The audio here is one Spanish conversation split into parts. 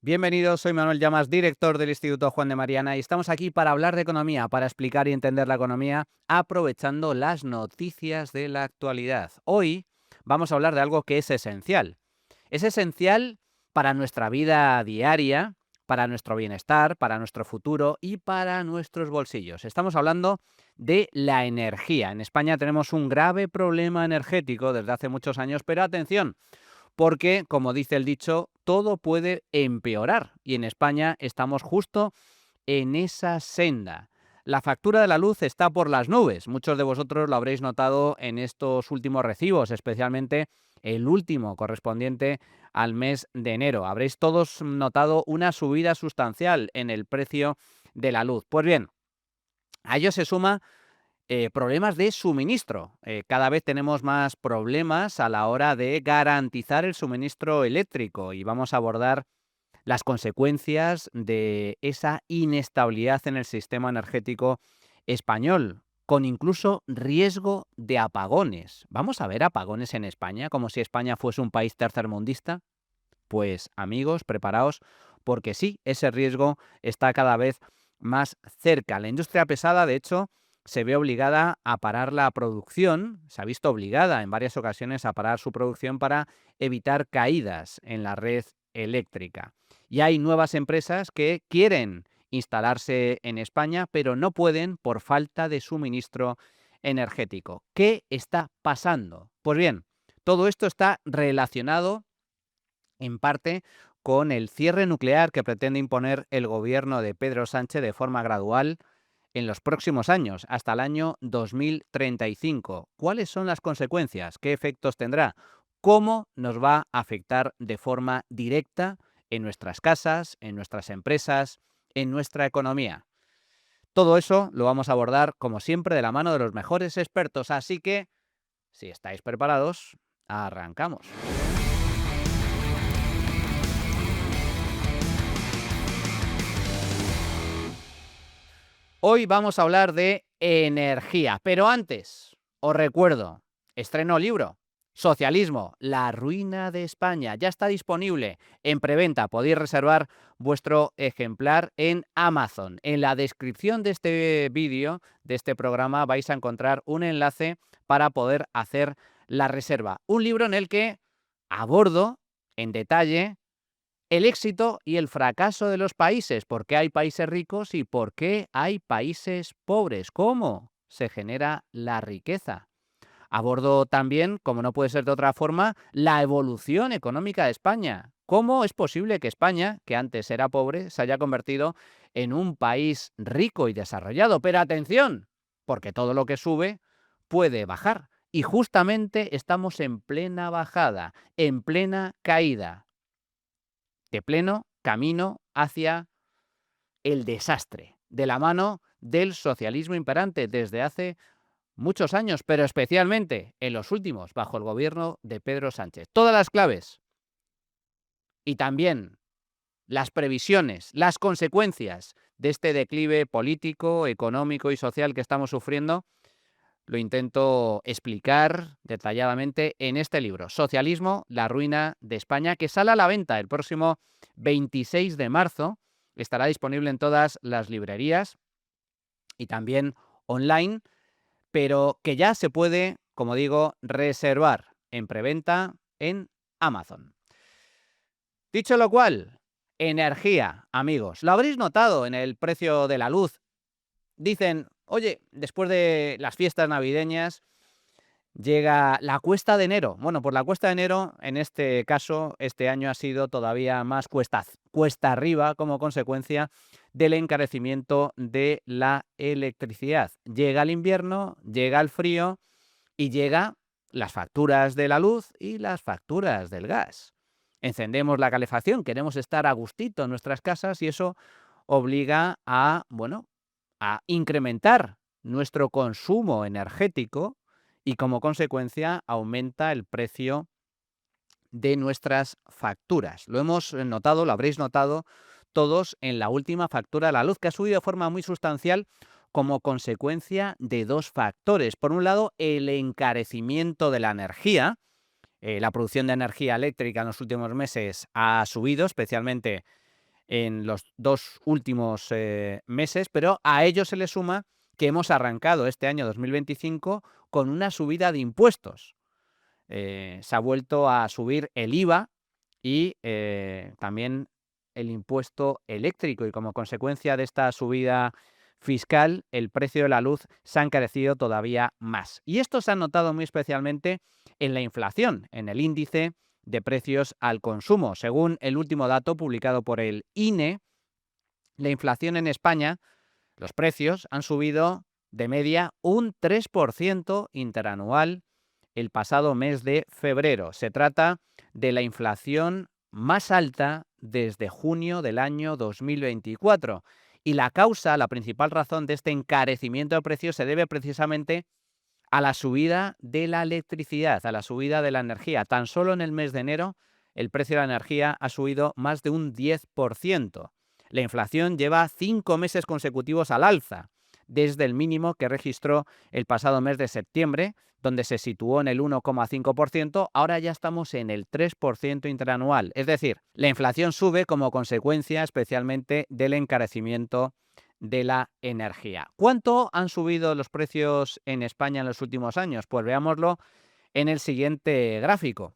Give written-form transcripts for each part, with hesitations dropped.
Bienvenidos, soy Manuel Llamas, director del Instituto Juan de Mariana, y estamos aquí para hablar de economía, para explicar y entender la economía, aprovechando las noticias de la actualidad. Hoy vamos a hablar de algo que es esencial. Es esencial para nuestra vida diaria, para nuestro bienestar, para nuestro futuro y para nuestros bolsillos. Estamos hablando de la energía. En España tenemos un grave problema energético desde hace muchos años, pero atención, porque, como dice el dicho, todo puede empeorar y en España estamos justo en esa senda. La factura de la luz está por las nubes. Muchos de vosotros lo habréis notado en estos últimos recibos, especialmente el último correspondiente al mes de enero. Habréis todos notado una subida sustancial en el precio de la luz. Pues bien, a ello se suma problemas de suministro. Cada vez tenemos más problemas a la hora de garantizar el suministro eléctrico y vamos a abordar las consecuencias de esa inestabilidad en el sistema energético español, con incluso riesgo de apagones. ¿Vamos a ver apagones en España, como si España fuese un país tercermundista? Pues amigos, preparaos, porque sí, ese riesgo está cada vez más cerca. La industria pesada, de hecho, se ve obligada a parar la producción, se ha visto obligada en varias ocasiones a parar su producción para evitar caídas en la red eléctrica. Y hay nuevas empresas que quieren instalarse en España, pero no pueden por falta de suministro energético. ¿Qué está pasando? Pues bien, todo esto está relacionado en parte con el cierre nuclear que pretende imponer el gobierno de Pedro Sánchez de forma gradual en los próximos años, hasta el año 2035. ¿Cuáles son las consecuencias? ¿Qué efectos tendrá? ¿Cómo nos va a afectar de forma directa en nuestras casas, en nuestras empresas, en nuestra economía? Todo eso lo vamos a abordar, como siempre, de la mano de los mejores expertos. Así que, si estáis preparados, arrancamos. Hoy vamos a hablar de energía, pero antes, os recuerdo, estreno libro, Socialismo, la ruina de España. Ya está disponible en preventa. Podéis reservar vuestro ejemplar en Amazon. En la descripción de este vídeo, de este programa, vais a encontrar un enlace para poder hacer la reserva. Un libro en el que abordo en detalle el éxito y el fracaso de los países, por qué hay países ricos y por qué hay países pobres, cómo se genera la riqueza. Abordo también, como no puede ser de otra forma, la evolución económica de España. ¿Cómo es posible que España, que antes era pobre, se haya convertido en un país rico y desarrollado? Pero atención, porque todo lo que sube puede bajar. Y justamente estamos en plena bajada, en plena caída, de pleno camino hacia el desastre, de la mano del socialismo imperante desde hace muchos años, pero especialmente en los últimos, bajo el gobierno de Pedro Sánchez. Todas las claves y también las previsiones, las consecuencias de este declive político, económico y social que estamos sufriendo, lo intento explicar detalladamente en este libro, Socialismo, la ruina de España, que sale a la venta el próximo 26 de marzo. Estará disponible en todas las librerías y también online, pero que ya se puede, como digo, reservar en preventa en Amazon. Dicho lo cual, energía, amigos. Lo habréis notado en el precio de la luz. Dicen, oye, después de las fiestas navideñas llega la cuesta de enero. Bueno, pues la cuesta de enero, en este caso, este año ha sido todavía más cuesta arriba como consecuencia del encarecimiento de la electricidad. Llega el invierno, llega el frío y llega las facturas de la luz y las facturas del gas. Encendemos la calefacción, queremos estar a gustito en nuestras casas y eso obliga a, bueno, a incrementar nuestro consumo energético y como consecuencia aumenta el precio de nuestras facturas. Lo hemos notado, lo habréis notado todos en la última factura de la luz, que ha subido de forma muy sustancial como consecuencia de dos factores. Por un lado, el encarecimiento de la energía. La producción de energía eléctrica en los últimos meses ha subido, especialmente en los 2 últimos meses, pero a ello se le suma que hemos arrancado este año 2025 con una subida de impuestos. Se ha vuelto a subir el IVA y también el impuesto eléctrico, y como consecuencia de esta subida fiscal, el precio de la luz se ha encarecido todavía más. Y esto se ha notado muy especialmente en la inflación, en el índice de precios al consumo. Según el último dato publicado por el INE, la inflación en España, los precios han subido de media un 3% interanual el pasado mes de febrero. Se trata de la inflación más alta desde junio del año 2024. Y la causa, la principal razón de este encarecimiento de precios se debe precisamente a la subida de la electricidad, a la subida de la energía. Tan solo en el mes de enero el precio de la energía ha subido más de un 10%. La inflación lleva 5 meses consecutivos al alza, desde el mínimo que registró el pasado mes de septiembre, donde se situó en el 1,5%, ahora ya estamos en el 3% interanual. Es decir, la inflación sube como consecuencia especialmente del encarecimiento de la energía. ¿Cuánto han subido los precios en España en los últimos años? Pues veámoslo en el siguiente gráfico.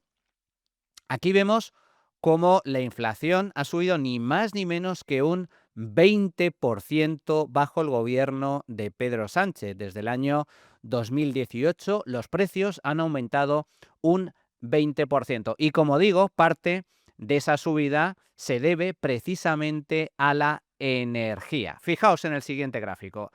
Aquí vemos cómo la inflación ha subido ni más ni menos que un 20% bajo el gobierno de Pedro Sánchez. Desde el año 2018 los precios han aumentado un 20%. Y como digo, parte de esa subida se debe precisamente a la energía. Fijaos en el siguiente gráfico.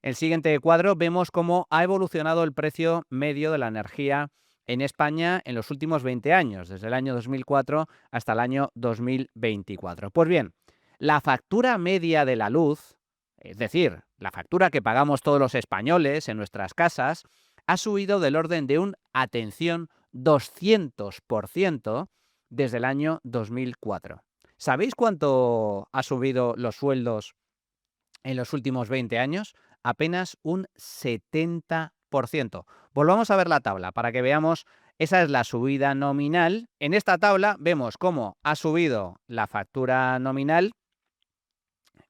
En el siguiente cuadro vemos cómo ha evolucionado el precio medio de la energía en España en los últimos 20 años, desde el año 2004 hasta el año 2024. Pues bien, la factura media de la luz, es decir, la factura que pagamos todos los españoles en nuestras casas, ha subido del orden de un, atención, 200% desde el año 2004. ¿Sabéis cuánto ha subido los sueldos en los últimos 20 años? Apenas un 70%. Volvamos a ver la tabla para que veamos. Esa es la subida nominal. En esta tabla vemos cómo ha subido la factura nominal,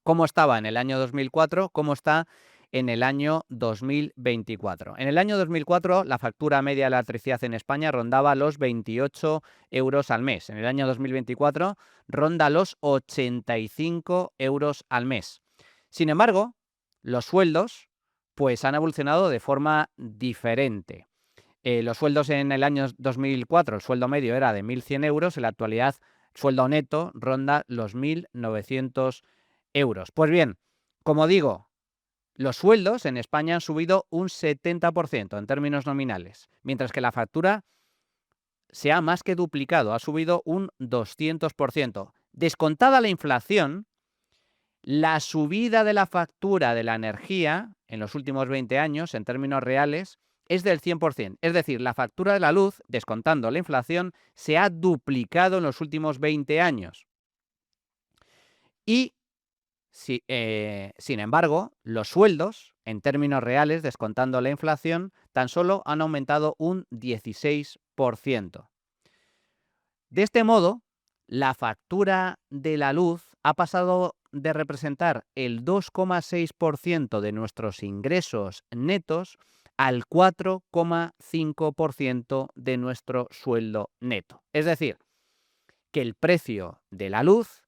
cómo estaba en el año 2004, cómo está en el año 2024. En el año 2004 la factura media de la electricidad en España rondaba los 28 euros al mes. En el año 2024 ronda los 85 euros al mes. Sin embargo, los sueldos pues han evolucionado de forma diferente. Los sueldos en el año 2004, el sueldo medio era de 1.100 euros, en la actualidad el sueldo neto ronda los 1.900 euros. Pues bien, como digo, los sueldos en España han subido un 70% en términos nominales, mientras que la factura se ha más que duplicado, ha subido un 200%. Descontada la inflación, la subida de la factura de la energía en los últimos 20 años, en términos reales, es del 100%. Es decir, la factura de la luz, descontando la inflación, se ha duplicado en los últimos 20 años. Y, sin embargo, los sueldos, en términos reales, descontando la inflación, tan solo han aumentado un 16%. De este modo, la factura de la luz ha pasado de representar el 2,6% de nuestros ingresos netos al 4,5% de nuestro sueldo neto. Es decir, que el precio de la luz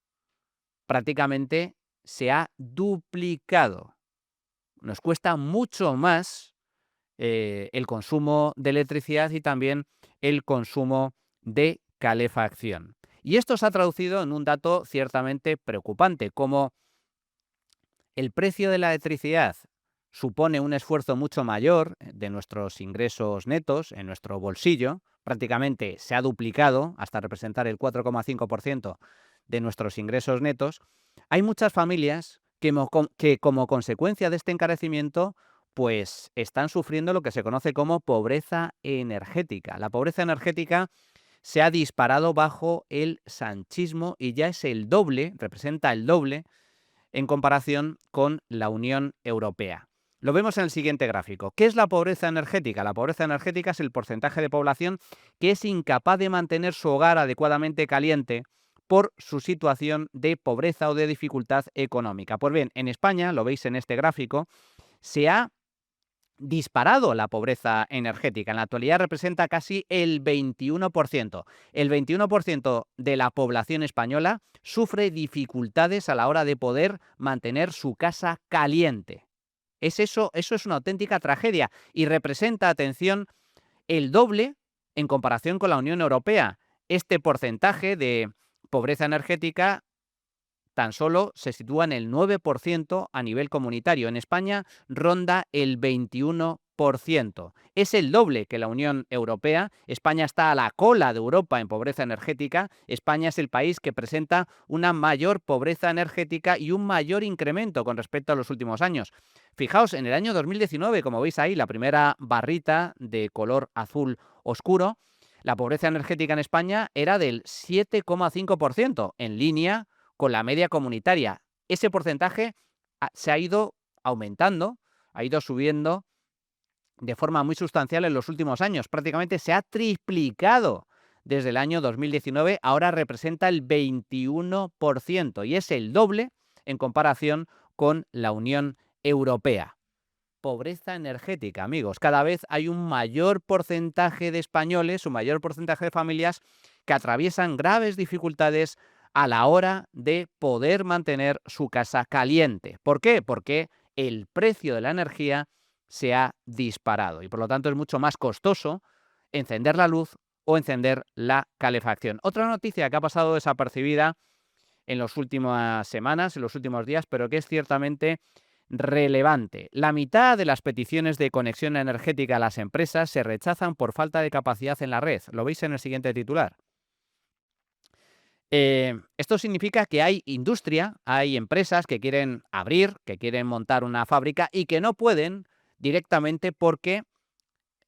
prácticamente se ha duplicado. Nos cuesta mucho más el consumo de electricidad y también el consumo de calefacción. Y esto se ha traducido en un dato ciertamente preocupante, como el precio de la electricidad supone un esfuerzo mucho mayor de nuestros ingresos netos en nuestro bolsillo, prácticamente se ha duplicado hasta representar el 4,5% de nuestros ingresos netos. Hay muchas familias que como consecuencia de este encarecimiento pues están sufriendo lo que se conoce como pobreza energética. La pobreza energética se ha disparado bajo el sanchismo y ya es el doble, representa el doble en comparación con la Unión Europea. Lo vemos en el siguiente gráfico. ¿Qué es la pobreza energética? La pobreza energética es el porcentaje de población que es incapaz de mantener su hogar adecuadamente caliente por su situación de pobreza o de dificultad económica. Pues bien, en España, lo veis en este gráfico, se ha disparado la pobreza energética. En la actualidad representa casi el 21%. El 21% de la población española sufre dificultades a la hora de poder mantener su casa caliente. Eso es una auténtica tragedia y representa, atención, el doble en comparación con la Unión Europea. Este porcentaje de pobreza energética tan solo se sitúa en el 9% a nivel comunitario. En España ronda el 21%. Es el doble que la Unión Europea. España está a la cola de Europa en pobreza energética. España es el país que presenta una mayor pobreza energética y un mayor incremento con respecto a los últimos años. Fijaos, en el año 2019, como veis ahí, la primera barrita de color azul oscuro, la pobreza energética en España era del 7,5%, en línea con la media comunitaria. Ese porcentaje se ha ido aumentando, ha ido subiendo de forma muy sustancial en los últimos años. Prácticamente se ha triplicado desde el año 2019, ahora representa el 21% y es el doble en comparación con la Unión Europea. Pobreza energética, amigos. Cada vez hay un mayor porcentaje de españoles, un mayor porcentaje de familias que atraviesan graves dificultades a la hora de poder mantener su casa caliente. ¿Por qué? Porque el precio de la energía se ha disparado y por lo tanto es mucho más costoso encender la luz o encender la calefacción. Otra noticia que ha pasado desapercibida en las últimas semanas, en los últimos días, pero que es ciertamente relevante. La mitad de las peticiones de conexión energética a las empresas se rechazan por falta de capacidad en la red. Lo veis en el siguiente titular. Esto significa que hay industria, hay empresas que quieren abrir, que quieren montar una fábrica y que no pueden directamente porque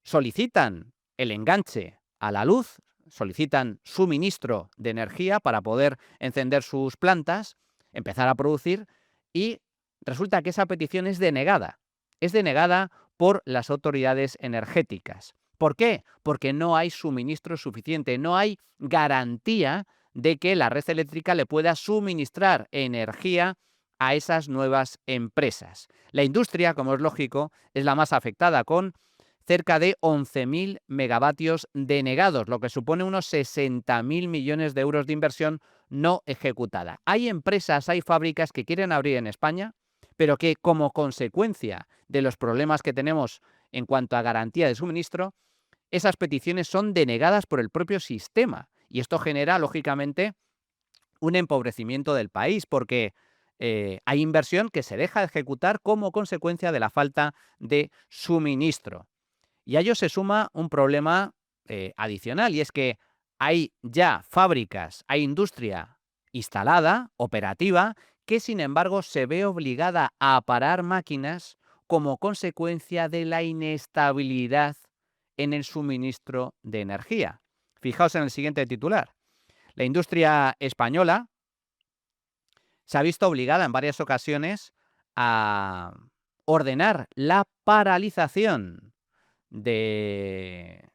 solicitan el enganche a la luz, solicitan suministro de energía para poder encender sus plantas, empezar a producir y resulta que esa petición es denegada. Es denegada por las autoridades energéticas. ¿Por qué? Porque no hay suministro suficiente, no hay garantía de que la red eléctrica le pueda suministrar energía a esas nuevas empresas. La industria, como es lógico, es la más afectada, con cerca de 11.000 megavatios denegados, lo que supone unos 60.000 millones de euros de inversión no ejecutada. Hay empresas, hay fábricas que quieren abrir en España, pero que como consecuencia de los problemas que tenemos en cuanto a garantía de suministro, esas peticiones son denegadas por el propio sistema. Y esto genera, lógicamente, un empobrecimiento del país, porque hay inversión que se deja de ejecutar como consecuencia de la falta de suministro. Y a ello se suma un problema adicional, y es que hay ya fábricas, hay industria instalada, operativa, que sin embargo se ve obligada a parar máquinas como consecuencia de la inestabilidad en el suministro de energía. Fijaos en el siguiente titular. La industria española se ha visto obligada en varias ocasiones a ordenar la paralización de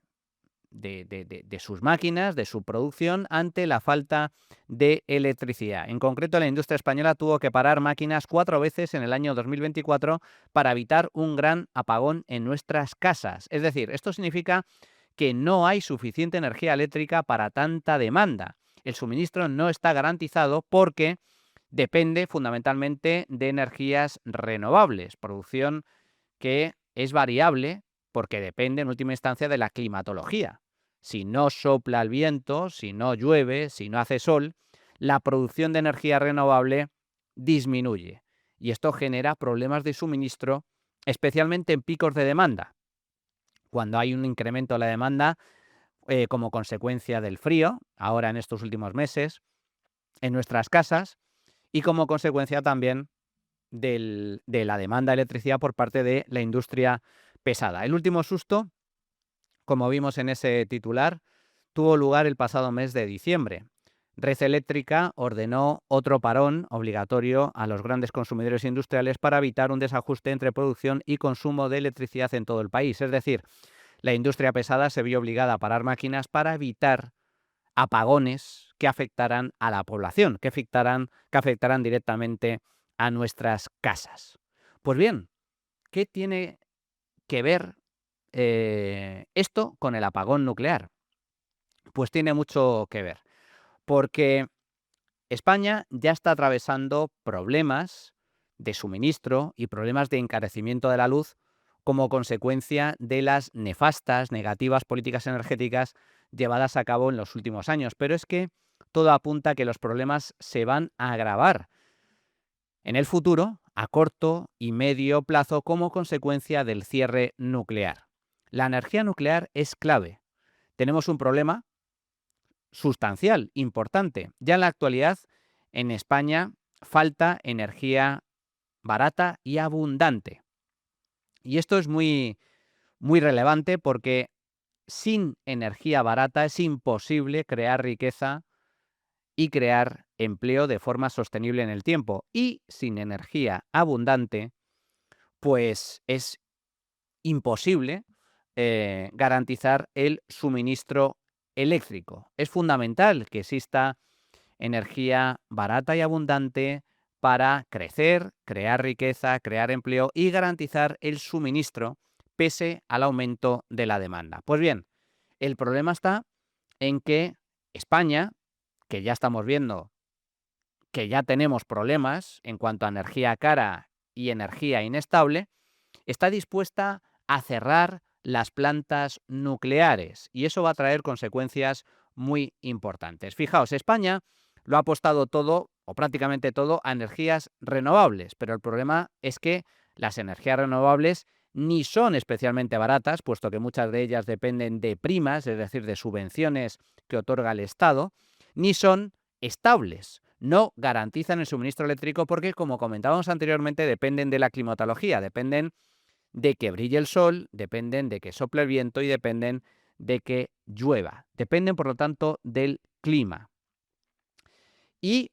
sus máquinas, de su producción, ante la falta de electricidad. En concreto, la industria española tuvo que parar máquinas 4 veces en el año 2024 para evitar un gran apagón en nuestras casas. Es decir, esto significa que no hay suficiente energía eléctrica para tanta demanda. El suministro no está garantizado porque depende fundamentalmente de energías renovables, producción que es variable porque depende en última instancia de la climatología. Si no sopla el viento, si no llueve, si no hace sol, la producción de energía renovable disminuye. Y esto genera problemas de suministro, especialmente en picos de demanda. Cuando hay un incremento de la demanda como consecuencia del frío, ahora en estos últimos meses, en nuestras casas, y como consecuencia también de la demanda de electricidad por parte de la industria pesada. El último susto, como vimos en ese titular, tuvo lugar el pasado mes de diciembre. Red Eléctrica ordenó otro parón obligatorio a los grandes consumidores industriales para evitar un desajuste entre producción y consumo de electricidad en todo el país. Es decir, la industria pesada se vio obligada a parar máquinas para evitar apagones que afectarán a la población, que afectarán directamente a nuestras casas. Pues bien, ¿qué tiene que ver esto con el apagón nuclear? Pues tiene mucho que ver, porque España ya está atravesando problemas de suministro y problemas de encarecimiento de la luz como consecuencia de las nefastas, negativas políticas energéticas llevadas a cabo en los últimos años. Pero es que todo apunta a que los problemas se van a agravar en el futuro, a corto y medio plazo, como consecuencia del cierre nuclear. La energía nuclear es clave. Tenemos un problema sustancial, importante. Ya en la actualidad, en España, falta energía barata y abundante. Y esto es muy, muy relevante porque sin energía barata es imposible crear riqueza y crear empleo de forma sostenible en el tiempo. Y sin energía abundante, pues es imposible garantizar el suministro eléctrico. Es fundamental que exista energía barata y abundante para crecer, crear riqueza, crear empleo y garantizar el suministro pese al aumento de la demanda. Pues bien, el problema está en que España, que ya estamos viendo que ya tenemos problemas en cuanto a energía cara y energía inestable, está dispuesta a cerrar las plantas nucleares y eso va a traer consecuencias muy importantes. Fijaos, España lo ha apostado todo o prácticamente todo a energías renovables, pero el problema es que las energías renovables ni son especialmente baratas, puesto que muchas de ellas dependen de primas, es decir, de subvenciones que otorga el Estado, ni son estables. No garantizan el suministro eléctrico porque, como comentábamos anteriormente, dependen de la climatología, dependen de que brille el sol, dependen de que sople el viento y dependen de que llueva. Dependen, por lo tanto, del clima. ¿Y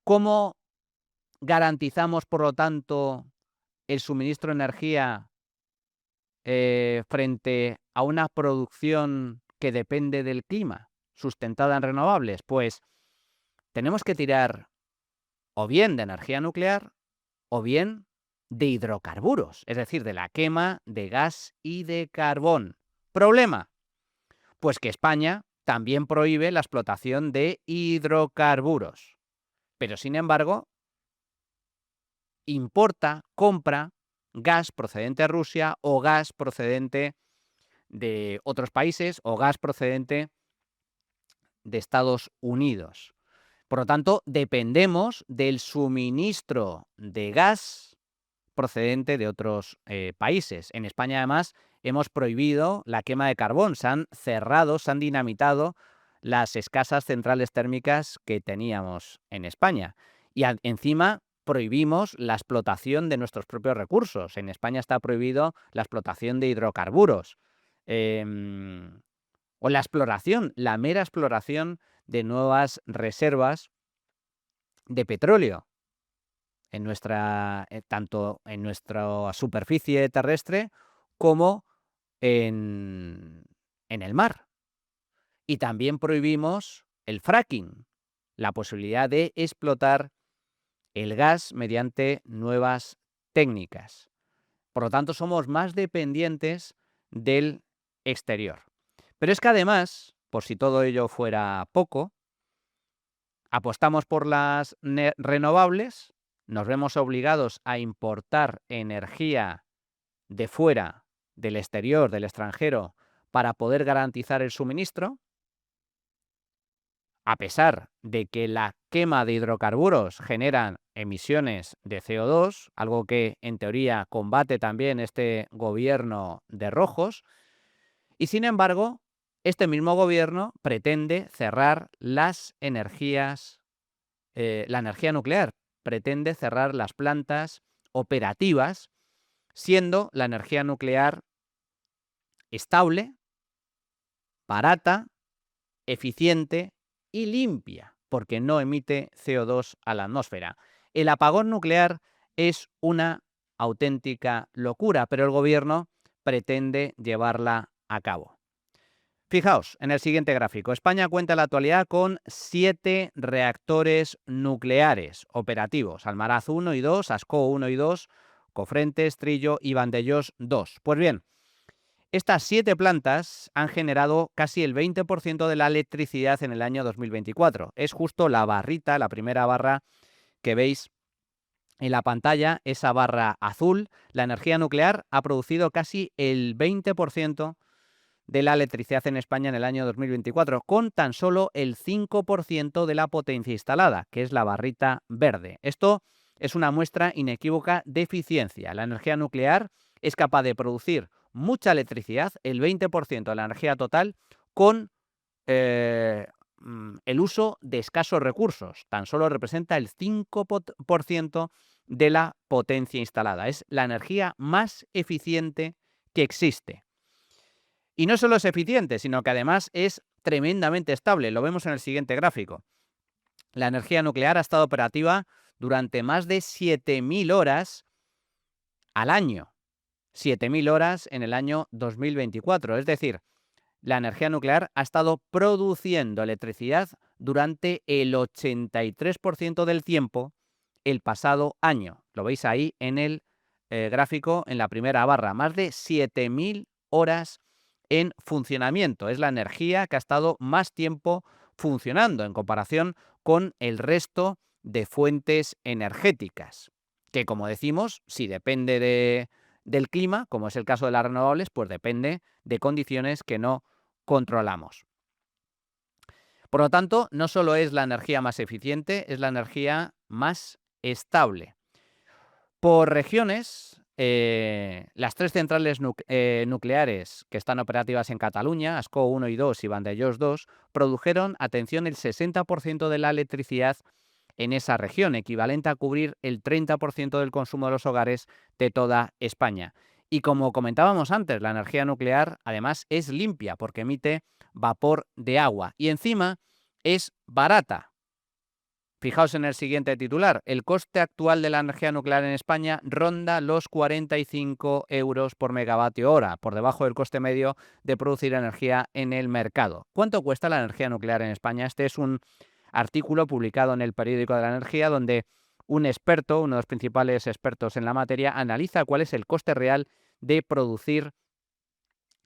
cómo garantizamos, por lo tanto, el suministro de energía frente a una producción que depende del clima, sustentada en renovables? Pues tenemos que tirar o bien de energía nuclear o bien de hidrocarburos, es decir, de la quema de gas y de carbón. ¿Problema? Pues que España también prohíbe la explotación de hidrocarburos, pero sin embargo importa, compra gas procedente de Rusia o gas procedente de otros países o gas procedente de Estados Unidos. Por lo tanto, dependemos del suministro de gas procedente de otros países. En España, además, hemos prohibido la quema de carbón. Se han cerrado, se han dinamitado las escasas centrales térmicas que teníamos en España. Y encima prohibimos la explotación de nuestros propios recursos. En España está prohibido la explotación de hidrocarburos. O la exploración, la mera exploración de nuevas reservas de petróleo en tanto en nuestra superficie terrestre como en el mar. Y también prohibimos el fracking, la posibilidad de explotar el gas mediante nuevas técnicas. Por lo tanto, somos más dependientes del exterior. Pero es que además, por si todo ello fuera poco, apostamos por las renovables, nos vemos obligados a importar energía de fuera, del exterior, del extranjero, para poder garantizar el suministro, a pesar de que la quema de hidrocarburos genera emisiones de CO2, algo que en teoría combate también este gobierno de rojos, y sin embargo, este mismo gobierno pretende cerrar las energías, la energía nuclear, pretende cerrar las plantas operativas, siendo la energía nuclear estable, barata, eficiente y limpia, porque no emite CO2 a la atmósfera. El apagón nuclear es una auténtica locura, pero el gobierno pretende llevarla a cabo. Fijaos en el siguiente gráfico. España cuenta en la actualidad con 7 reactores nucleares operativos. Almaraz 1 y 2, Ascó 1 y 2, Cofrentes, Trillo y Vandellós 2. Pues bien, estas 7 plantas han generado casi el 20% de la electricidad en el año 2024. Es justo la barrita, la primera barra que veis en la pantalla, esa barra azul. La energía nuclear ha producido casi el 20% de la electricidad en España en el año 2024, con tan solo el 5% de la potencia instalada, que es la barrita verde. Esto es una muestra inequívoca de eficiencia. La energía nuclear es capaz de producir mucha electricidad, el 20% de la energía total, con el uso de escasos recursos. Tan solo representa el 5% de la potencia instalada. Es la energía más eficiente que existe. Y no solo es eficiente, sino que además es tremendamente estable. Lo vemos en el siguiente gráfico. La energía nuclear ha estado operativa durante más de 7.000 horas al año. 7.000 horas en el año 2024. Es decir, la energía nuclear ha estado produciendo electricidad durante el 83% del tiempo el pasado año. Lo veis ahí en el gráfico, en la primera barra. Más de 7.000 horas en funcionamiento. Es la energía que ha estado más tiempo funcionando en comparación con el resto de fuentes energéticas, que, como decimos, si depende del clima, como es el caso de las renovables, pues depende de condiciones que no controlamos. Por lo tanto, no solo es la energía más eficiente, es la energía más estable. Por regiones, las 3 centrales nucleares que están operativas en Cataluña, Ascó 1 y 2 y Vandellós 2, produjeron, atención, el 60% de la electricidad en esa región, equivalente a cubrir el 30% del consumo de los hogares de toda España. Y como comentábamos antes, la energía nuclear además es limpia porque emite vapor de agua y encima es barata. Fijaos en el siguiente titular. El coste actual de la energía nuclear en España ronda los 45 euros por megavatio hora, por debajo del coste medio de producir energía en el mercado. ¿Cuánto cuesta la energía nuclear en España? Este es un artículo publicado en el Periódico de la Energía, donde un experto, uno de los principales expertos en la materia, analiza cuál es el coste real de producir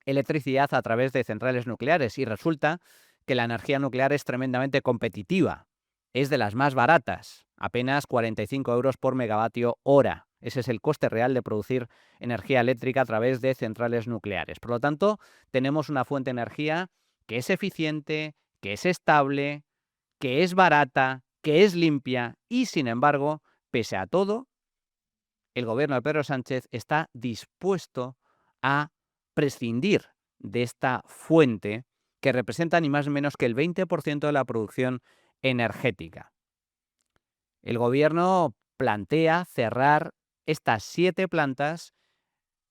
electricidad a través de centrales nucleares, y resulta que la energía nuclear es tremendamente competitiva. Es de las más baratas, apenas 45 euros por megavatio hora. Ese es el coste real de producir energía eléctrica a través de centrales nucleares. Por lo tanto, tenemos una fuente de energía que es eficiente, que es estable, que es barata, que es limpia y, sin embargo, pese a todo, el gobierno de Pedro Sánchez está dispuesto a prescindir de esta fuente que representa ni más ni menos que el 20% de la producción energética. El gobierno plantea cerrar estas 7 plantas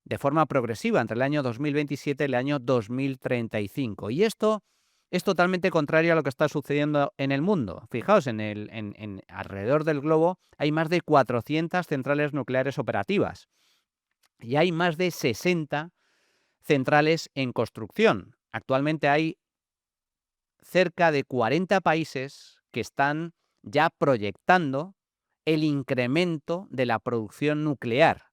de forma progresiva entre el año 2027 y el año 2035. Y esto es totalmente contrario a lo que está sucediendo en el mundo. Fijaos, alrededor del globo hay más de 400 centrales nucleares operativas y hay más de 60 centrales en construcción. Actualmente hay cerca de 40 países que están ya proyectando el incremento de la producción nuclear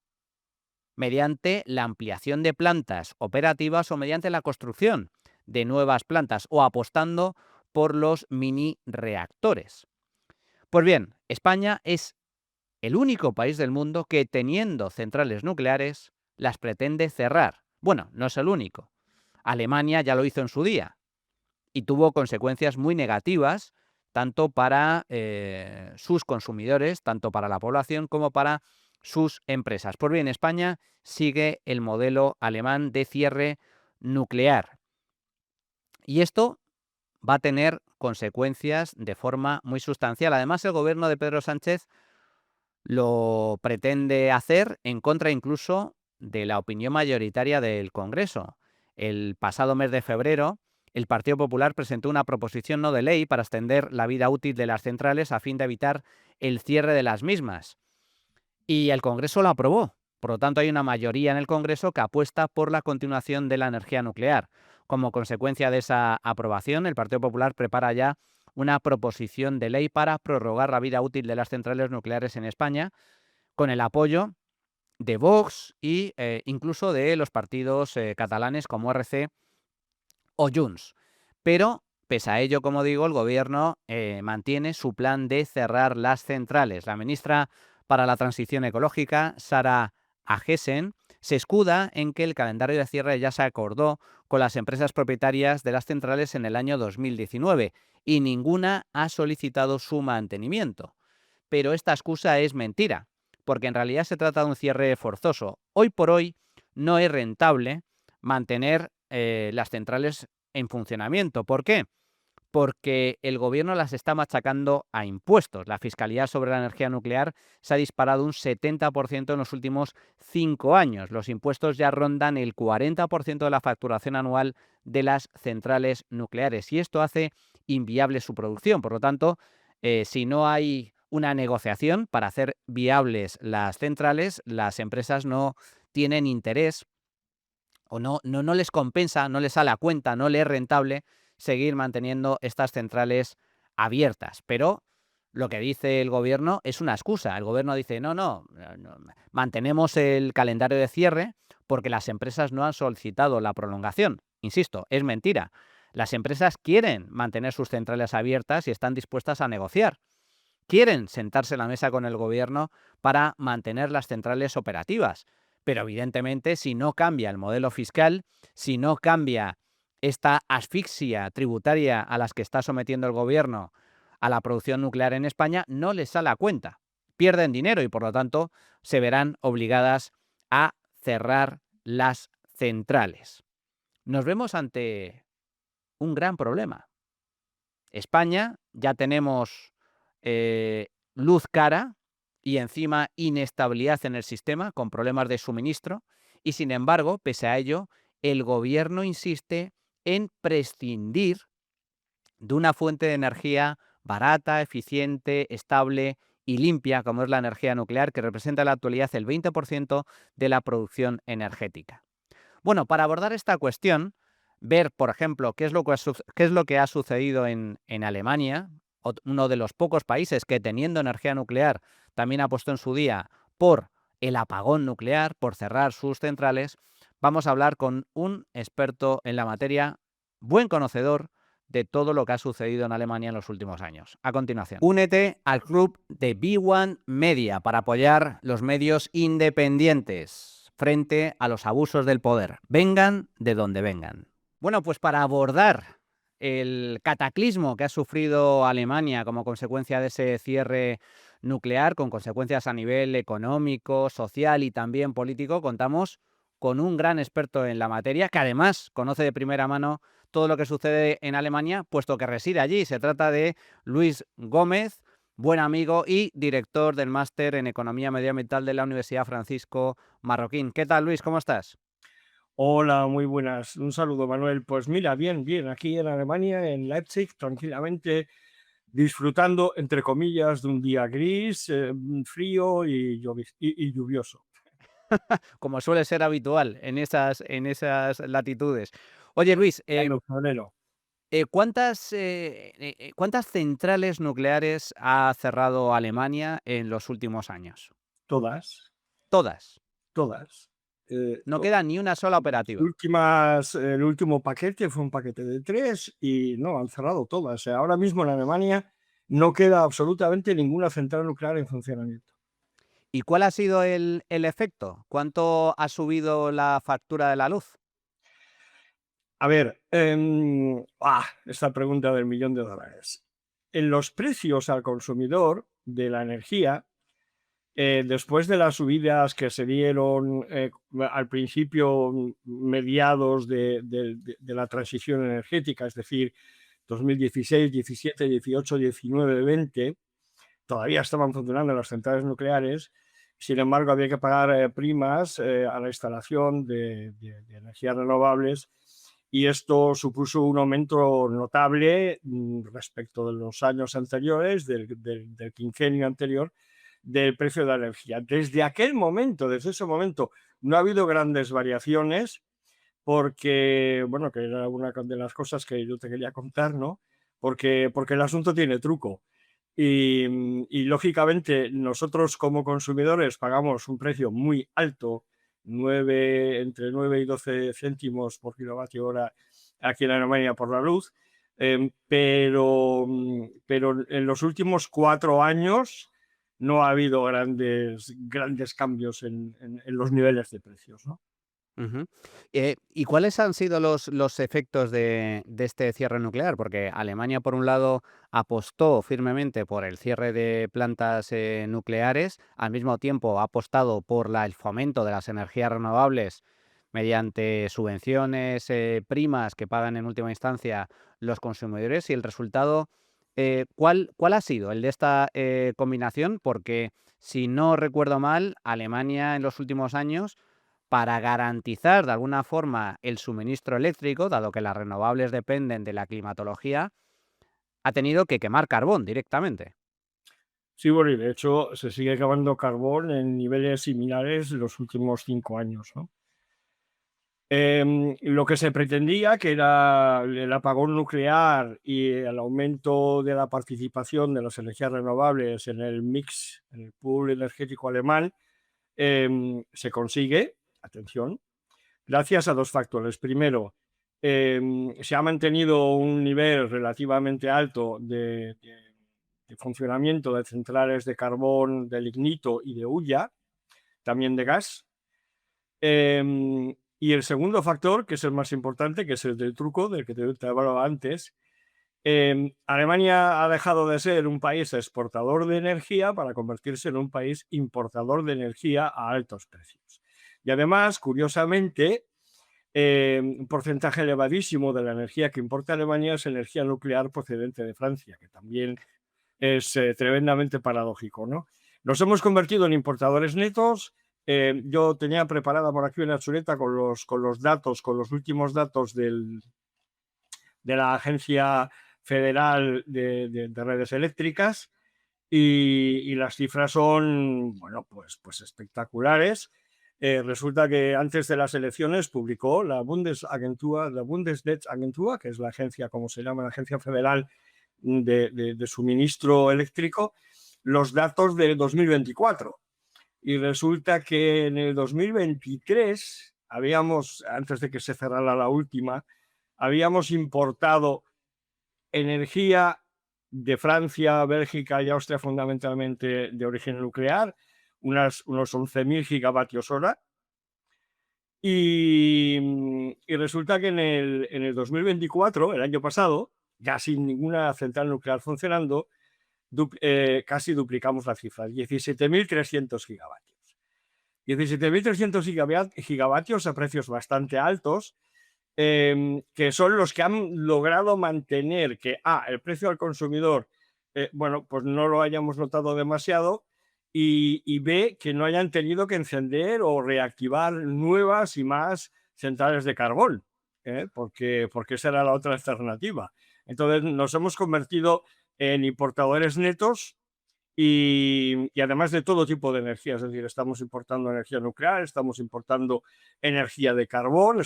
mediante la ampliación de plantas operativas o mediante la construcción de nuevas plantas o apostando por los mini reactores. Pues bien, España es el único país del mundo que, teniendo centrales nucleares, las pretende cerrar. Bueno, no es el único. Alemania ya lo hizo en su día y tuvo consecuencias muy negativas tanto para sus consumidores, tanto para la población como para sus empresas. Pues bien, España sigue el modelo alemán de cierre nuclear. Y esto va a tener consecuencias de forma muy sustancial. Además, el gobierno de Pedro Sánchez lo pretende hacer en contra incluso de la opinión mayoritaria del Congreso. El pasado mes de febrero, el Partido Popular presentó una proposición no de ley para extender la vida útil de las centrales a fin de evitar el cierre de las mismas. Y el Congreso lo aprobó. Por lo tanto, hay una mayoría en el Congreso que apuesta por la continuación de la energía nuclear. Como consecuencia de esa aprobación, el Partido Popular prepara ya una proposición de ley para prorrogar la vida útil de las centrales nucleares en España, con el apoyo de Vox y incluso de los partidos catalanes como RC o Junts. Pero, pese a ello, como digo, el Gobierno mantiene su plan de cerrar las centrales. La ministra para la Transición Ecológica, Sara Agesen, se escuda en que el calendario de cierre ya se acordó con las empresas propietarias de las centrales en el año 2019 y ninguna ha solicitado su mantenimiento. Pero esta excusa es mentira, porque en realidad se trata de un cierre forzoso. Hoy por hoy no es rentable mantener las centrales en funcionamiento. ¿Por qué? Porque el Gobierno las está machacando a impuestos. La fiscalidad sobre la energía nuclear se ha disparado un 70% en los últimos 5 años. Los impuestos ya rondan el 40% de la facturación anual de las centrales nucleares y esto hace inviable su producción. Por lo tanto, si no hay una negociación para hacer viables las centrales, las empresas no tienen interés o no les compensa, no les sale a cuenta, no les es rentable seguir manteniendo estas centrales abiertas. Pero lo que dice el Gobierno es una excusa. El Gobierno dice, no, mantenemos el calendario de cierre porque las empresas no han solicitado la prolongación. Insisto, es mentira. Las empresas quieren mantener sus centrales abiertas y están dispuestas a negociar. Quieren sentarse en la mesa con el Gobierno para mantener las centrales operativas. Pero evidentemente, si no cambia el modelo fiscal, si no cambia esta asfixia tributaria a las que está sometiendo el Gobierno a la producción nuclear en España, no les sale a cuenta. Pierden dinero y, por lo tanto, se verán obligadas a cerrar las centrales. Nos vemos ante un gran problema. España, ya tenemos luz cara y encima inestabilidad en el sistema con problemas de suministro y sin embargo, pese a ello, el Gobierno insiste en prescindir de una fuente de energía barata, eficiente, estable y limpia, como es la energía nuclear, que representa en la actualidad el 20% de la producción energética. Bueno, para abordar esta cuestión, ver, por ejemplo, qué es lo que ha sucedido en Alemania, uno de los pocos países que teniendo energía nuclear también ha puesto en su día por el apagón nuclear, por cerrar sus centrales, vamos a hablar con un experto en la materia, buen conocedor de todo lo que ha sucedido en Alemania en los últimos años. A continuación, únete al club de B1 Media para apoyar los medios independientes frente a los abusos del poder, vengan de donde vengan. Bueno, pues para abordar el cataclismo que ha sufrido Alemania como consecuencia de ese cierre nuclear, con consecuencias a nivel económico, social y también político, contamos con un gran experto en la materia, que además conoce de primera mano todo lo que sucede en Alemania, puesto que reside allí. Se trata de Luis Gómez, buen amigo y director del máster en Economía Medioambiental de la Universidad Francisco Marroquín. ¿Qué tal, Luis? ¿Cómo estás? Hola, muy buenas. Un saludo, Manuel. Pues mira, bien, bien, aquí en Alemania, en Leipzig, tranquilamente disfrutando, entre comillas, de un día gris, frío y lluvioso. Como suele ser habitual en esas latitudes. Oye, Luis, Febrero, febrero. ¿cuántas centrales nucleares ha cerrado Alemania en los últimos años? Todas, Todas. todas, No todas. queda ni una sola operativa. El último paquete fue un paquete de 3 y no, han cerrado todas. Ahora mismo en Alemania no queda absolutamente ninguna central nuclear en funcionamiento. ¿Y cuál ha sido el efecto? ¿Cuánto ha subido la factura de la luz? A ver, esta pregunta del millón de dólares. En los precios al consumidor de la energía, después de las subidas que se dieron al principio, mediados de la transición energética, es decir, 2016, 17, 18, 19, 20, todavía estaban funcionando las centrales nucleares. Sin embargo, había que pagar primas a la instalación de energías renovables y esto supuso un aumento notable respecto de los años anteriores, del quinquenio anterior, del precio de la energía. Desde ese momento, no ha habido grandes variaciones, porque, bueno, que era una de las cosas que yo te quería contar, ¿no? Porque el asunto tiene truco. Y lógicamente nosotros como consumidores pagamos un precio muy alto, entre 9 y 12 céntimos por kilovatio hora aquí en Alemania por la luz, pero en los últimos 4 años no ha habido grandes cambios en los niveles de precios, ¿no? Ujú. ¿Y cuáles han sido los efectos de este cierre nuclear? Porque Alemania, por un lado, apostó firmemente por el cierre de plantas nucleares, al mismo tiempo ha apostado por el fomento de las energías renovables mediante subvenciones, primas que pagan en última instancia los consumidores. Y el resultado, ¿cuál ha sido el de esta combinación? Porque, si no recuerdo mal, Alemania en los últimos años, para garantizar de alguna forma el suministro eléctrico, dado que las renovables dependen de la climatología, ha tenido que quemar carbón directamente. Sí, bueno, y de hecho se sigue quemando carbón en niveles similares los últimos 5 años, ¿no? Lo que se pretendía, que era el apagón nuclear y el aumento de la participación de las energías renovables en el mix, en el pool energético alemán, se consigue, atención, gracias a dos factores. Primero, se ha mantenido un nivel relativamente alto de funcionamiento de centrales de carbón, de lignito y de hulla, también de gas. Y el segundo factor, que es el más importante, que es el del truco, del que te hablaba antes, Alemania ha dejado de ser un país exportador de energía para convertirse en un país importador de energía a altos precios. Y además, curiosamente, un porcentaje elevadísimo de la energía que importa Alemania es energía nuclear procedente de Francia, que también es tremendamente paradójico, ¿no? Nos hemos convertido en importadores netos. Yo tenía preparada por aquí una chuleta con los datos, con los últimos datos de la Agencia Federal de Redes Eléctricas, y las cifras son, bueno, pues espectaculares. Resulta que antes de las elecciones publicó la Bundesnetzagentur, que es la agencia, como se llama, la agencia federal de suministro eléctrico, los datos de 2024. Y resulta que en el 2023 antes de que se cerrara la última, habíamos importado energía de Francia, Bélgica y Austria, fundamentalmente de origen nuclear, unos 11.000 gigavatios hora. Y resulta que en el 2024, el año pasado, ya sin ninguna central nuclear funcionando, casi duplicamos la cifra, 17.300 gigavatios. 17.300 gigavatios a precios bastante altos, que son los que han logrado mantener que el precio al consumidor, bueno, pues no lo hayamos notado demasiado, y B, que no hayan tenido que encender o reactivar nuevas y más centrales de carbón, porque esa era la otra alternativa. Entonces nos hemos convertido en importadores netos y además de todo tipo de energía, es decir, estamos importando energía nuclear, estamos importando energía de carbón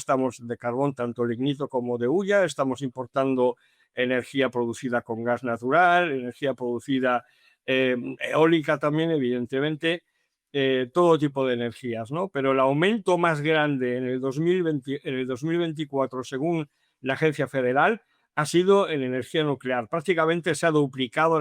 tanto lignito como de hulla, estamos importando energía producida con gas natural, energía producida eólica también, evidentemente, todo tipo de energías, ¿no? Pero el aumento más grande en el 2024, según la Agencia Federal, ha sido en energía nuclear. Prácticamente se ha triplicado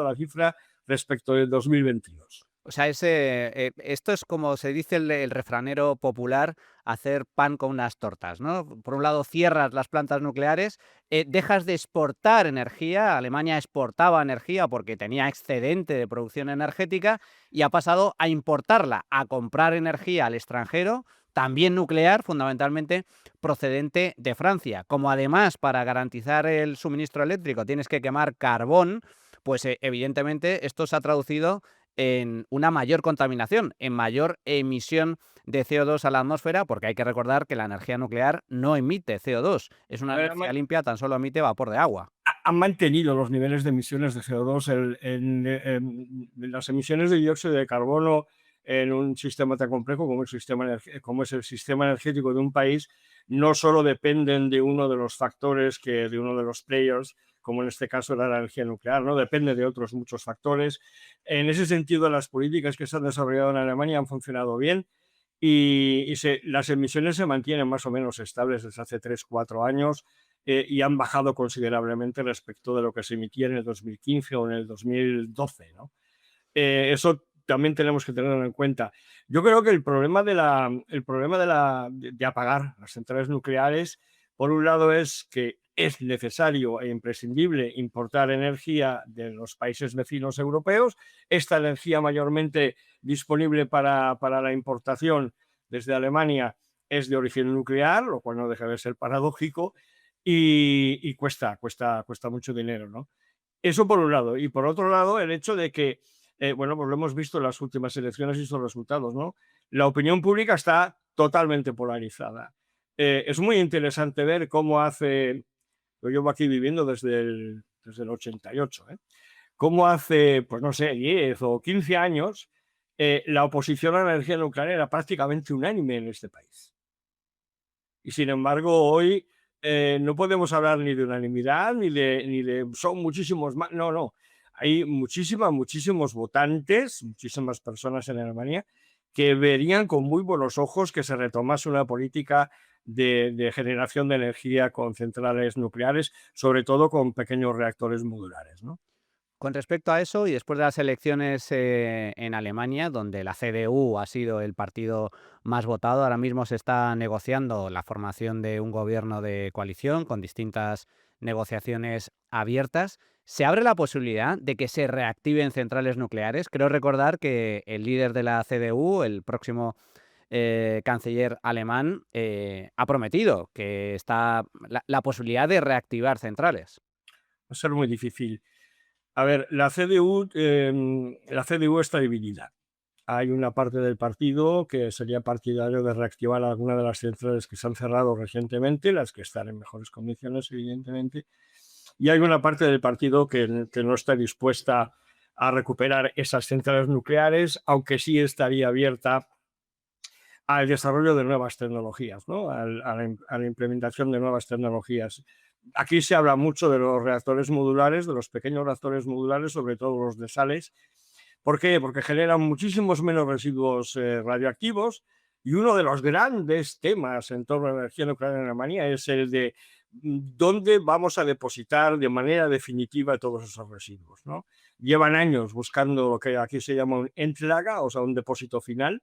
la cifra respecto del 2022. O sea, esto es como se dice el refranero popular, hacer pan con unas tortas, ¿no? Por un lado, cierras las plantas nucleares, dejas de exportar energía. Alemania exportaba energía porque tenía excedente de producción energética y ha pasado a importarla, a comprar energía al extranjero, también nuclear, fundamentalmente procedente de Francia. Como además, para garantizar el suministro eléctrico tienes que quemar carbón, pues evidentemente esto se ha traducido en una mayor contaminación, en mayor emisión de CO2 a la atmósfera, porque hay que recordar que la energía nuclear no emite CO2, es A una ver, energía limpia, tan solo emite vapor de agua. han mantenido los niveles de emisiones de CO2 las emisiones de dióxido de carbono en un sistema tan complejo como es el sistema energético de un país, no solo dependen de uno de los factores, de uno de los players, como en este caso era la energía nuclear, ¿no? Depende de otros muchos factores. En ese sentido, las políticas que se han desarrollado en Alemania han funcionado bien y las emisiones se mantienen más o menos estables desde hace 3 o 4 años y han bajado considerablemente respecto de lo que se emitía en el 2015 o en el 2012, ¿no? Eso también tenemos que tenerlo en cuenta. Yo creo que el problema de apagar las centrales nucleares, por un lado, es que es necesario e imprescindible importar energía de los países vecinos europeos. Esta energía mayormente disponible para la importación desde Alemania es de origen nuclear, lo cual no deja de ser paradójico y cuesta mucho dinero, ¿no? Eso por un lado. Y por otro lado, el hecho de que, bueno, pues lo hemos visto en las últimas elecciones y sus resultados, ¿no? La opinión pública está totalmente polarizada. Es muy interesante ver cómo yo llevo aquí viviendo desde el 88, ¿eh? Cómo hace, pues no sé, 10 o 15 años, la oposición a la energía nuclear era prácticamente unánime en este país. Y sin embargo, hoy no podemos hablar ni de unanimidad, ni de son muchísimos más. No, no. Hay muchísimos votantes, muchísimas personas en Alemania que verían con muy buenos ojos que se retomase una política de generación de energía con centrales nucleares, sobre todo con pequeños reactores modulares, ¿no? Con respecto a eso, y después de las elecciones en Alemania, donde la CDU ha sido el partido más votado, ahora mismo se está negociando la formación de un gobierno de coalición con distintas negociaciones abiertas. ¿Se abre la posibilidad de que se reactiven centrales nucleares? Creo recordar que el líder de la CDU, el próximo canciller alemán, ha prometido que está la posibilidad de reactivar centrales. Va a ser muy difícil. A ver, la CDU está dividida. Hay una parte del partido que sería partidario de reactivar algunas de las centrales que se han cerrado recientemente, las que están en mejores condiciones, evidentemente, y hay una parte del partido que no está dispuesta a recuperar esas centrales nucleares, aunque sí estaría abierta al desarrollo de nuevas tecnologías, ¿no? A la implementación de nuevas tecnologías. Aquí se habla mucho de los reactores modulares, de los pequeños reactores modulares, sobre todo los de sales. ¿Por qué? Porque generan muchísimos menos residuos radioactivos y uno de los grandes temas en torno a la energía nuclear en Alemania es el de dónde vamos a depositar de manera definitiva todos esos residuos, ¿no? Llevan años buscando lo que aquí se llama un Endlager, o sea, un depósito final,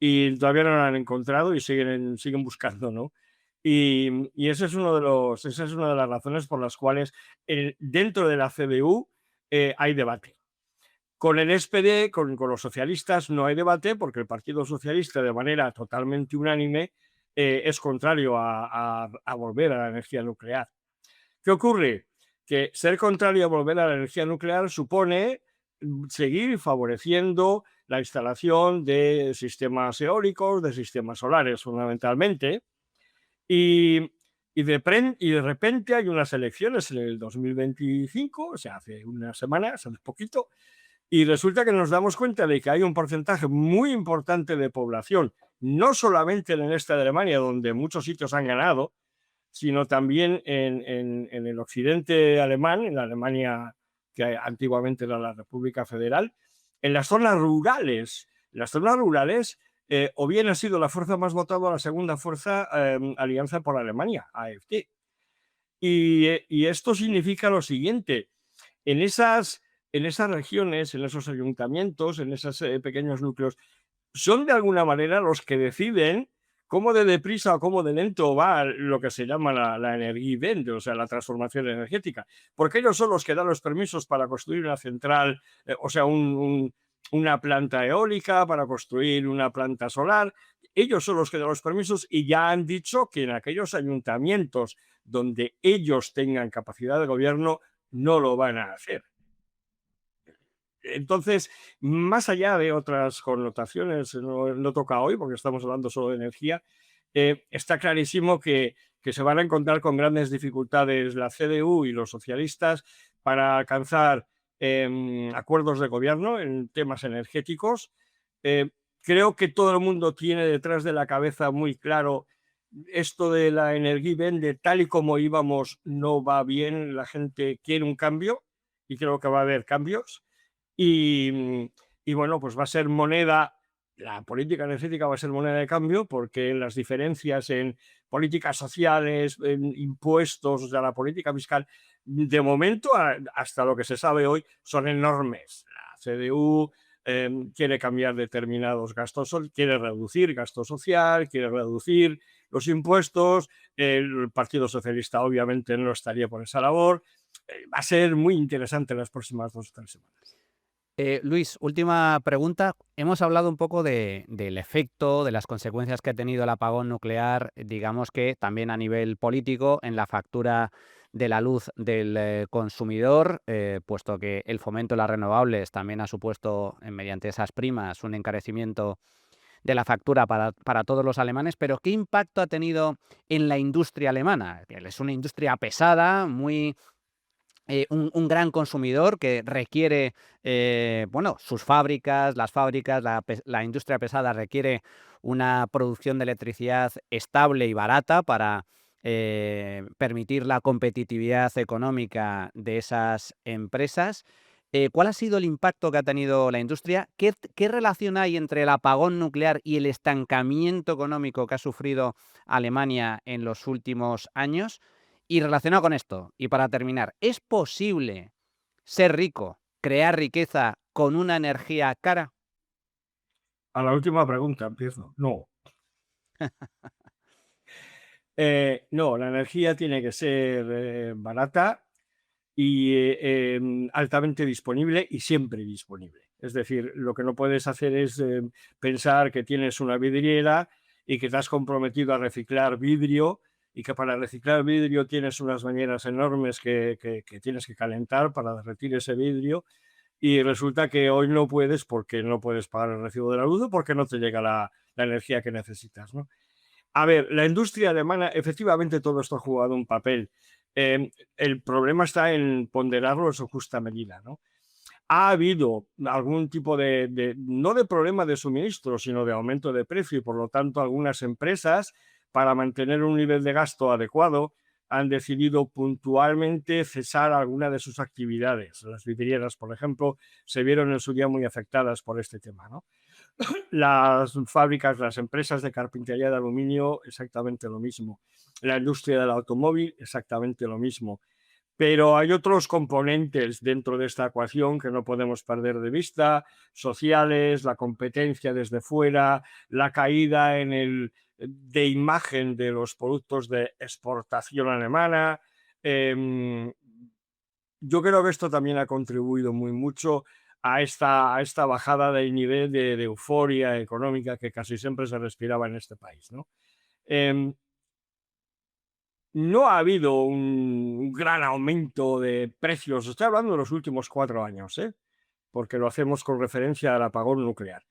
y todavía no lo han encontrado y siguen buscando, ¿no? Y esa es una de las razones por las cuales dentro de la CDU hay debate. Con el SPD, con los socialistas, no hay debate porque el Partido Socialista, de manera totalmente unánime, es contrario a volver a la energía nuclear. ¿Qué ocurre? Que ser contrario a volver a la energía nuclear supone seguir favoreciendo la instalación de sistemas eólicos, de sistemas solares fundamentalmente, y, y de repente hay unas elecciones en el 2025, o sea, hace unas semanas, hace poquito, y resulta que nos damos cuenta de que hay un porcentaje muy importante de población, no solamente en el este de Alemania, donde muchos sitios han ganado, sino también en el occidente alemán, en la Alemania que antiguamente era la República Federal, en las zonas rurales. En las zonas rurales, o bien ha sido la fuerza más votada, la segunda fuerza, Alianza por Alemania, AfD. Y esto significa lo siguiente: en esas regiones, en esos ayuntamientos, en esos pequeños núcleos, son de alguna manera los que deciden cómo de deprisa o cómo de lento va lo que se llama la Energiewende, o sea, la transformación energética, porque ellos son los que dan los permisos para construir una central, o sea, una planta eólica, para construir una planta solar. Ellos son los que dan los permisos y ya han dicho que en aquellos ayuntamientos donde ellos tengan capacidad de gobierno no lo van a hacer. Entonces, más allá de otras connotaciones, no toca hoy porque estamos hablando solo de energía, está clarísimo que se van a encontrar con grandes dificultades la CDU y los socialistas para alcanzar acuerdos de gobierno en temas energéticos. Creo que todo el mundo tiene detrás de la cabeza muy claro esto de la Energiewende, tal y como íbamos, no va bien, la gente quiere un cambio y creo que va a haber cambios. Y, y bueno, pues va a ser moneda, la política energética va a ser moneda de cambio porque las diferencias en políticas sociales, en impuestos, o sea, la política fiscal, de momento, hasta lo que se sabe hoy, son enormes. La CDU quiere cambiar determinados gastos, quiere reducir gasto social, quiere reducir los impuestos, el Partido Socialista obviamente no estaría por esa labor. Va a ser muy interesante las próximas 2 o 3 semanas. Luis, última pregunta. Hemos hablado un poco del efecto, de las consecuencias que ha tenido el apagón nuclear, digamos que también a nivel político, en la factura de la luz del consumidor, puesto que el fomento de las renovables también ha supuesto, mediante esas primas, un encarecimiento de la factura para todos los alemanes. Pero ¿qué impacto ha tenido en la industria alemana? Es una industria pesada, muy un gran consumidor que requiere, bueno, sus fábricas, las fábricas, la industria pesada requiere una producción de electricidad estable y barata para permitir la competitividad económica de esas empresas. ¿Cuál ha sido el impacto que ha tenido la industria? ¿Qué relación hay entre el apagón nuclear y el estancamiento económico que ha sufrido Alemania en los últimos años? Y relacionado con esto, y para terminar, ¿es posible ser rico, crear riqueza con una energía cara? A la última pregunta empiezo. No. No, la energía tiene que ser barata y altamente disponible y siempre disponible. Es decir, lo que no puedes hacer es pensar que tienes una vidriera y que te has comprometido a reciclar vidrio y que para reciclar vidrio tienes unas bañeras enormes que tienes que calentar para derretir ese vidrio y resulta que hoy no puedes porque no puedes pagar el recibo de la luz o porque no te llega la energía que necesitas, ¿no? A ver, la industria alemana, efectivamente todo esto ha jugado un papel. El problema está en ponderarlo en su justa medida, ¿no? Ha habido algún tipo no de problema de suministro, sino de aumento de precio y por lo tanto algunas empresas, para mantener un nivel de gasto adecuado, han decidido puntualmente cesar alguna de sus actividades. Las vidrieras, por ejemplo, se vieron en su día muy afectadas por este tema, ¿no? Las fábricas, las empresas de carpintería de aluminio, exactamente lo mismo. La industria del automóvil, exactamente lo mismo. Pero hay otros componentes dentro de esta ecuación que no podemos perder de vista, sociales, la competencia desde fuera, la caída de imagen de los productos de exportación alemana. Em, yo creo que esto también ha contribuido muy mucho a esta bajada del nivel de euforia económica que casi siempre se respiraba en este país, ¿no? Em, no ha habido un gran aumento de precios, estoy hablando de los últimos 4 años, porque lo hacemos con referencia al apagón nuclear.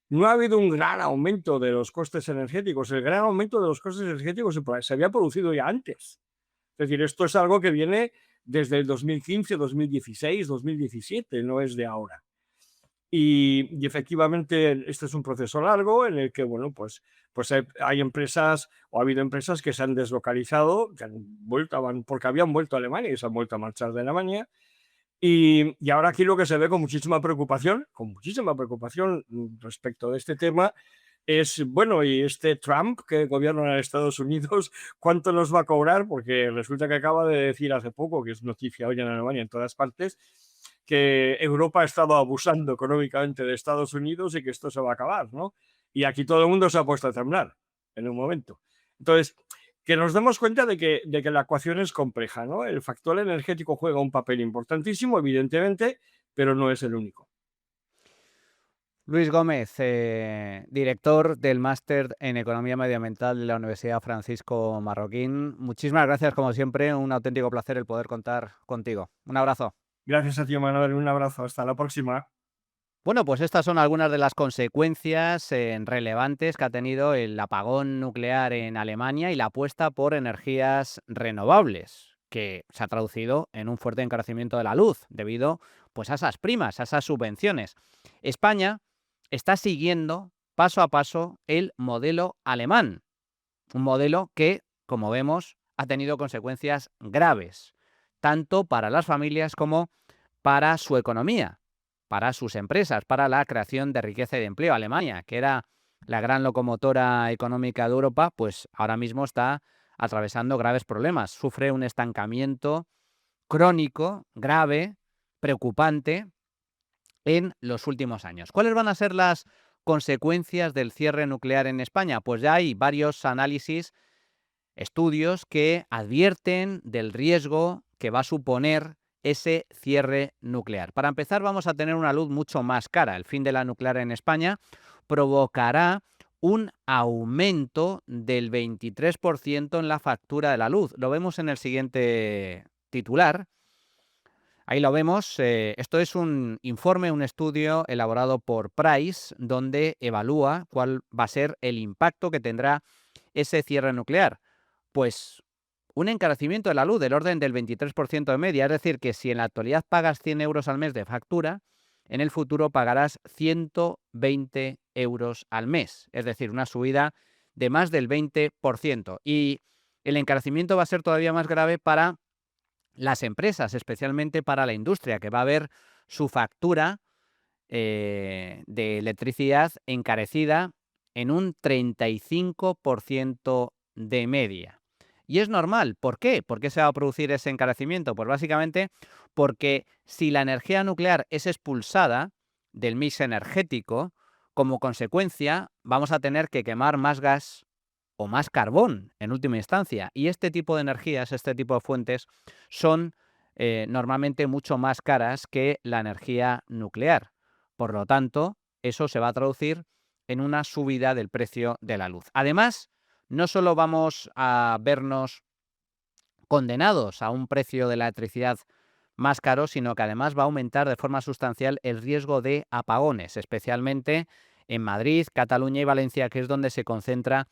No ha habido un gran aumento de los costes energéticos. El gran aumento de los costes energéticos se había producido ya antes. Es decir, esto es algo que viene desde el 2015, 2016, 2017, no es de ahora. Y efectivamente este es un proceso largo en el que, bueno, pues hay empresas o ha habido empresas que se han deslocalizado, que han vuelto, porque habían vuelto a Alemania y se han vuelto a marchar de Alemania. Y ahora aquí lo que se ve con muchísima preocupación respecto de este tema es, bueno, y este Trump que gobierna en Estados Unidos, ¿cuánto nos va a cobrar? Porque resulta que acaba de decir hace poco, que es noticia hoy en Alemania en todas partes, que Europa ha estado abusando económicamente de Estados Unidos y que esto se va a acabar, ¿no? Y aquí todo el mundo se ha puesto a temblar en un momento. Entonces, que nos demos cuenta de que la ecuación es compleja, ¿no? El factor energético juega un papel importantísimo, evidentemente, pero no es el único. Luis Gómez, director del Máster en Economía Medioambiental de la Universidad Francisco Marroquín. Muchísimas gracias, como siempre, un auténtico placer el poder contar contigo. Un abrazo. Gracias a ti, Manuel. Un abrazo. Hasta la próxima. Bueno, pues estas son algunas de las consecuencias relevantes que ha tenido el apagón nuclear en Alemania y la apuesta por energías renovables, que se ha traducido en un fuerte encarecimiento de la luz debido, pues, a esas primas, a esas subvenciones. España está siguiendo paso a paso el modelo alemán, un modelo que, como vemos, ha tenido consecuencias graves, tanto para las familias como para su economía, para sus empresas, para la creación de riqueza y de empleo. Alemania, que era la gran locomotora económica de Europa, pues ahora mismo está atravesando graves problemas. Sufre un estancamiento crónico, grave, preocupante en los últimos años. ¿Cuáles van a ser las consecuencias del cierre nuclear en España? Pues ya hay varios análisis, estudios que advierten del riesgo que va a suponer ese cierre nuclear. Para empezar, vamos a tener una luz mucho más cara. El fin de la nuclear en España provocará un aumento del 23% en la factura de la luz. Lo vemos en el siguiente titular. Ahí lo vemos. Esto es un informe, un estudio elaborado por Price, donde evalúa cuál va a ser el impacto que tendrá ese cierre nuclear. Pues un encarecimiento de la luz del orden del 23% de media. Es decir, que si en la actualidad pagas 100 euros al mes de factura, en el futuro pagarás 120 euros al mes. Es decir, una subida de más del 20%. Y el encarecimiento va a ser todavía más grave para las empresas, especialmente para la industria, que va a ver su factura de electricidad encarecida en un 35% de media. Y es normal. ¿Por qué? ¿Por qué se va a producir ese encarecimiento? Pues básicamente porque si la energía nuclear es expulsada del mix energético, como consecuencia vamos a tener que quemar más gas o más carbón en última instancia. Y este tipo de energías, este tipo de fuentes son normalmente mucho más caras que la energía nuclear. Por lo tanto, eso se va a traducir en una subida del precio de la luz. Además, no solo vamos a vernos condenados a un precio de la electricidad más caro, sino que además va a aumentar de forma sustancial el riesgo de apagones, especialmente en Madrid, Cataluña y Valencia, que es donde se concentra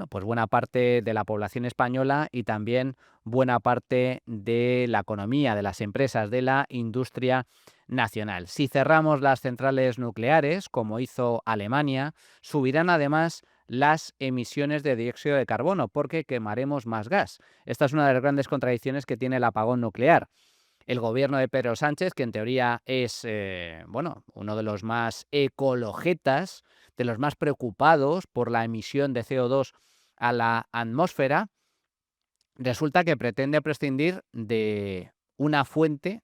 pues buena parte de la población española y también buena parte de la economía, de las empresas, de la industria nacional. Si cerramos las centrales nucleares, como hizo Alemania, subirán además las emisiones de dióxido de carbono porque quemaremos más gas. Esta es una de las grandes contradicciones que tiene el apagón nuclear. El gobierno de Pedro Sánchez, que en teoría es uno de los más ecologetas, de los más preocupados por la emisión de CO2 a la atmósfera, resulta que pretende prescindir de una fuente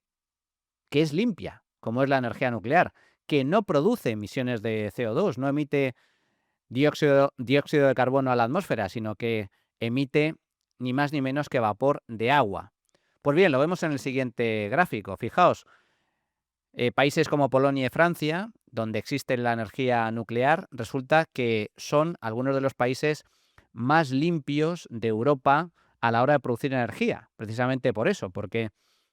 que es limpia, como es la energía nuclear, que no produce emisiones de CO2, no emite dióxido de carbono a la atmósfera, sino que emite ni más ni menos que vapor de agua. Pues bien, lo vemos en el siguiente gráfico. Fijaos, países como Polonia y Francia, donde existe la energía nuclear, resulta que son algunos de los países más limpios de Europa a la hora de producir energía, precisamente por eso, porque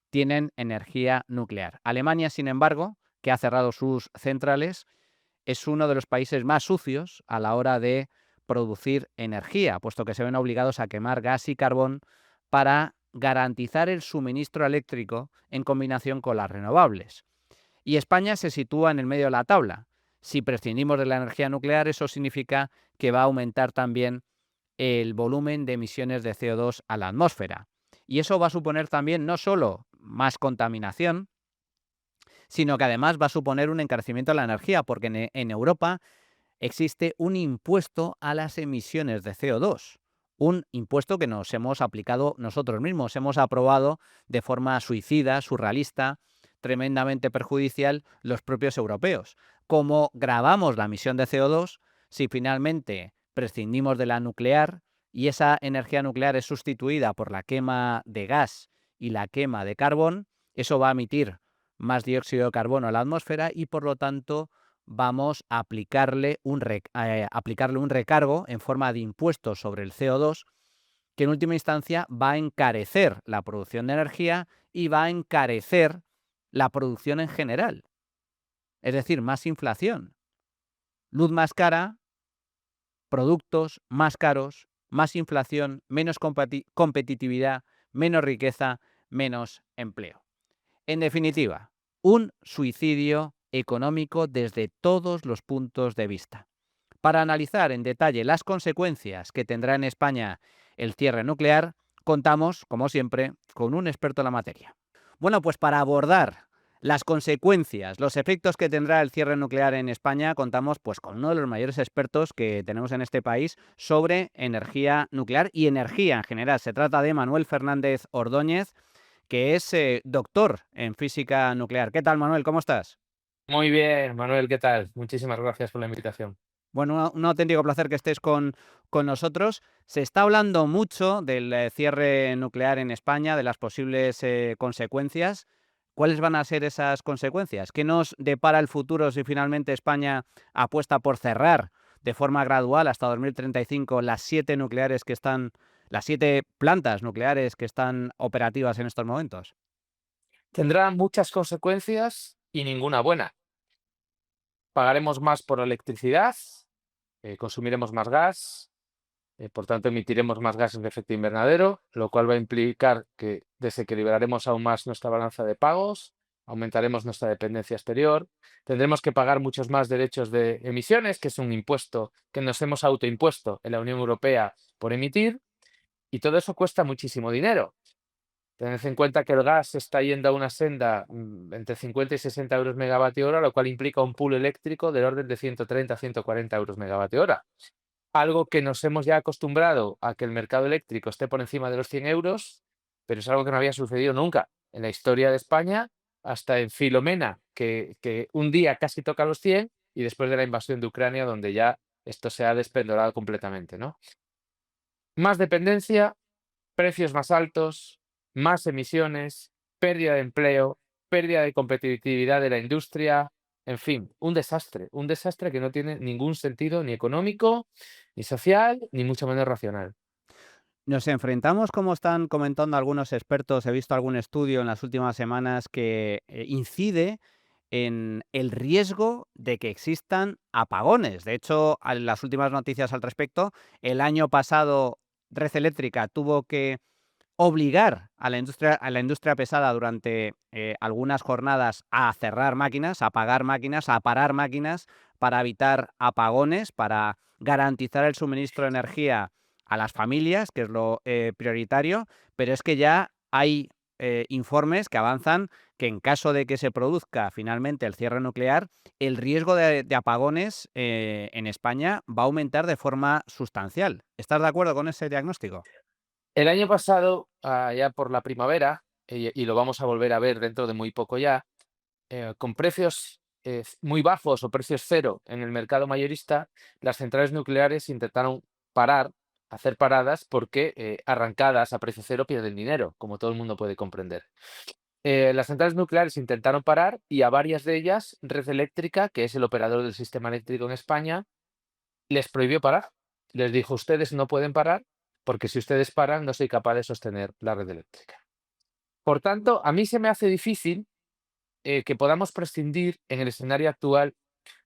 tienen energía nuclear. Alemania, sin embargo, que ha cerrado sus centrales, es uno de los países más sucios a la hora de producir energía, puesto que se ven obligados a quemar gas y carbón para garantizar el suministro eléctrico en combinación con las renovables. Y España se sitúa en el medio de la tabla. Si prescindimos de la energía nuclear, eso significa que va a aumentar también el volumen de emisiones de CO2 a la atmósfera. Y eso va a suponer también no solo más contaminación, sino que además va a suponer un encarecimiento de la energía, porque en Europa existe un impuesto a las emisiones de CO2, un impuesto que nos hemos aplicado nosotros mismos, hemos aprobado de forma suicida, surrealista, tremendamente perjudicial los propios europeos. ¿Cómo gravamos la emisión de CO2 si finalmente prescindimos de la nuclear y esa energía nuclear es sustituida por la quema de gas y la quema de carbón? Eso va a emitir más dióxido de carbono a la atmósfera y, por lo tanto, vamos a aplicarle un recargo en forma de impuestos sobre el CO2 que en última instancia va a encarecer la producción de energía y va a encarecer la producción en general. Es decir, más inflación. Luz más cara, productos más caros, más inflación, menos competitividad, menos riqueza, menos empleo. En definitiva, un suicidio económico desde todos los puntos de vista. Para analizar en detalle las consecuencias que tendrá en España el cierre nuclear, contamos, como siempre, con un experto en la materia. Bueno, pues para abordar las consecuencias, los efectos que tendrá el cierre nuclear en España, contamos pues con uno de los mayores expertos que tenemos en este país sobre energía nuclear y energía en general. Se trata de Manuel Fernández Ordóñez, que es doctor en física nuclear. ¿Qué tal, Manuel? ¿Cómo estás? Muy bien, Manuel, ¿qué tal? Muchísimas gracias por la invitación. Bueno, un auténtico placer que estés con nosotros. Se está hablando mucho del cierre nuclear en España, de las posibles consecuencias. ¿Cuáles van a ser esas consecuencias? ¿Qué nos depara el futuro si finalmente España apuesta por cerrar de forma gradual hasta 2035 las 7 plantas nucleares que están operativas en estos momentos? Tendrá muchas consecuencias y ninguna buena. Pagaremos más por electricidad, consumiremos más gas, por tanto emitiremos más gases de efecto invernadero, lo cual va a implicar que desequilibraremos aún más nuestra balanza de pagos, aumentaremos nuestra dependencia exterior, tendremos que pagar muchos más derechos de emisiones, que es un impuesto que nos hemos autoimpuesto en la Unión Europea por emitir, y todo eso cuesta muchísimo dinero. Tened en cuenta que el gas está yendo a una senda entre 50 y 60 euros megavatio hora, lo cual implica un pool eléctrico del orden de 130 a 140 euros megavatio hora. Algo que nos hemos ya acostumbrado a que el mercado eléctrico esté por encima de los 100 euros, pero es algo que no había sucedido nunca en la historia de España, hasta en Filomena, que un día casi toca los 100 y después de la invasión de Ucrania, donde ya esto se ha despendorado completamente, ¿no? Más dependencia, precios más altos, más emisiones, pérdida de empleo, pérdida de competitividad de la industria, en fin, un desastre que no tiene ningún sentido ni económico, ni social, ni mucho menos racional. Nos enfrentamos, como están comentando algunos expertos, he visto algún estudio en las últimas semanas que incide en el riesgo de que existan apagones. De hecho, las últimas noticias al respecto, el año pasado Red Eléctrica tuvo que obligar a la industria pesada durante algunas jornadas a cerrar máquinas, a apagar máquinas, a parar máquinas para evitar apagones, para garantizar el suministro de energía a las familias, que es lo prioritario, pero es que ya hay informes que avanzan que en caso de que se produzca finalmente el cierre nuclear, el riesgo de apagones en España va a aumentar de forma sustancial. ¿Estás de acuerdo con ese diagnóstico? El año pasado, ya por la primavera, y lo vamos a volver a ver dentro de muy poco ya, con precios muy bajos o precios cero en el mercado mayorista, las centrales nucleares intentaron parar, hacer paradas, porque arrancadas a precio cero pierden dinero, como todo el mundo puede comprender. Las centrales nucleares intentaron parar y a varias de ellas, Red Eléctrica, que es el operador del sistema eléctrico en España, les prohibió parar. Les dijo, ustedes no pueden parar porque si ustedes paran no soy capaz de sostener la red eléctrica. Por tanto, a mí se me hace difícil que podamos prescindir en el escenario actual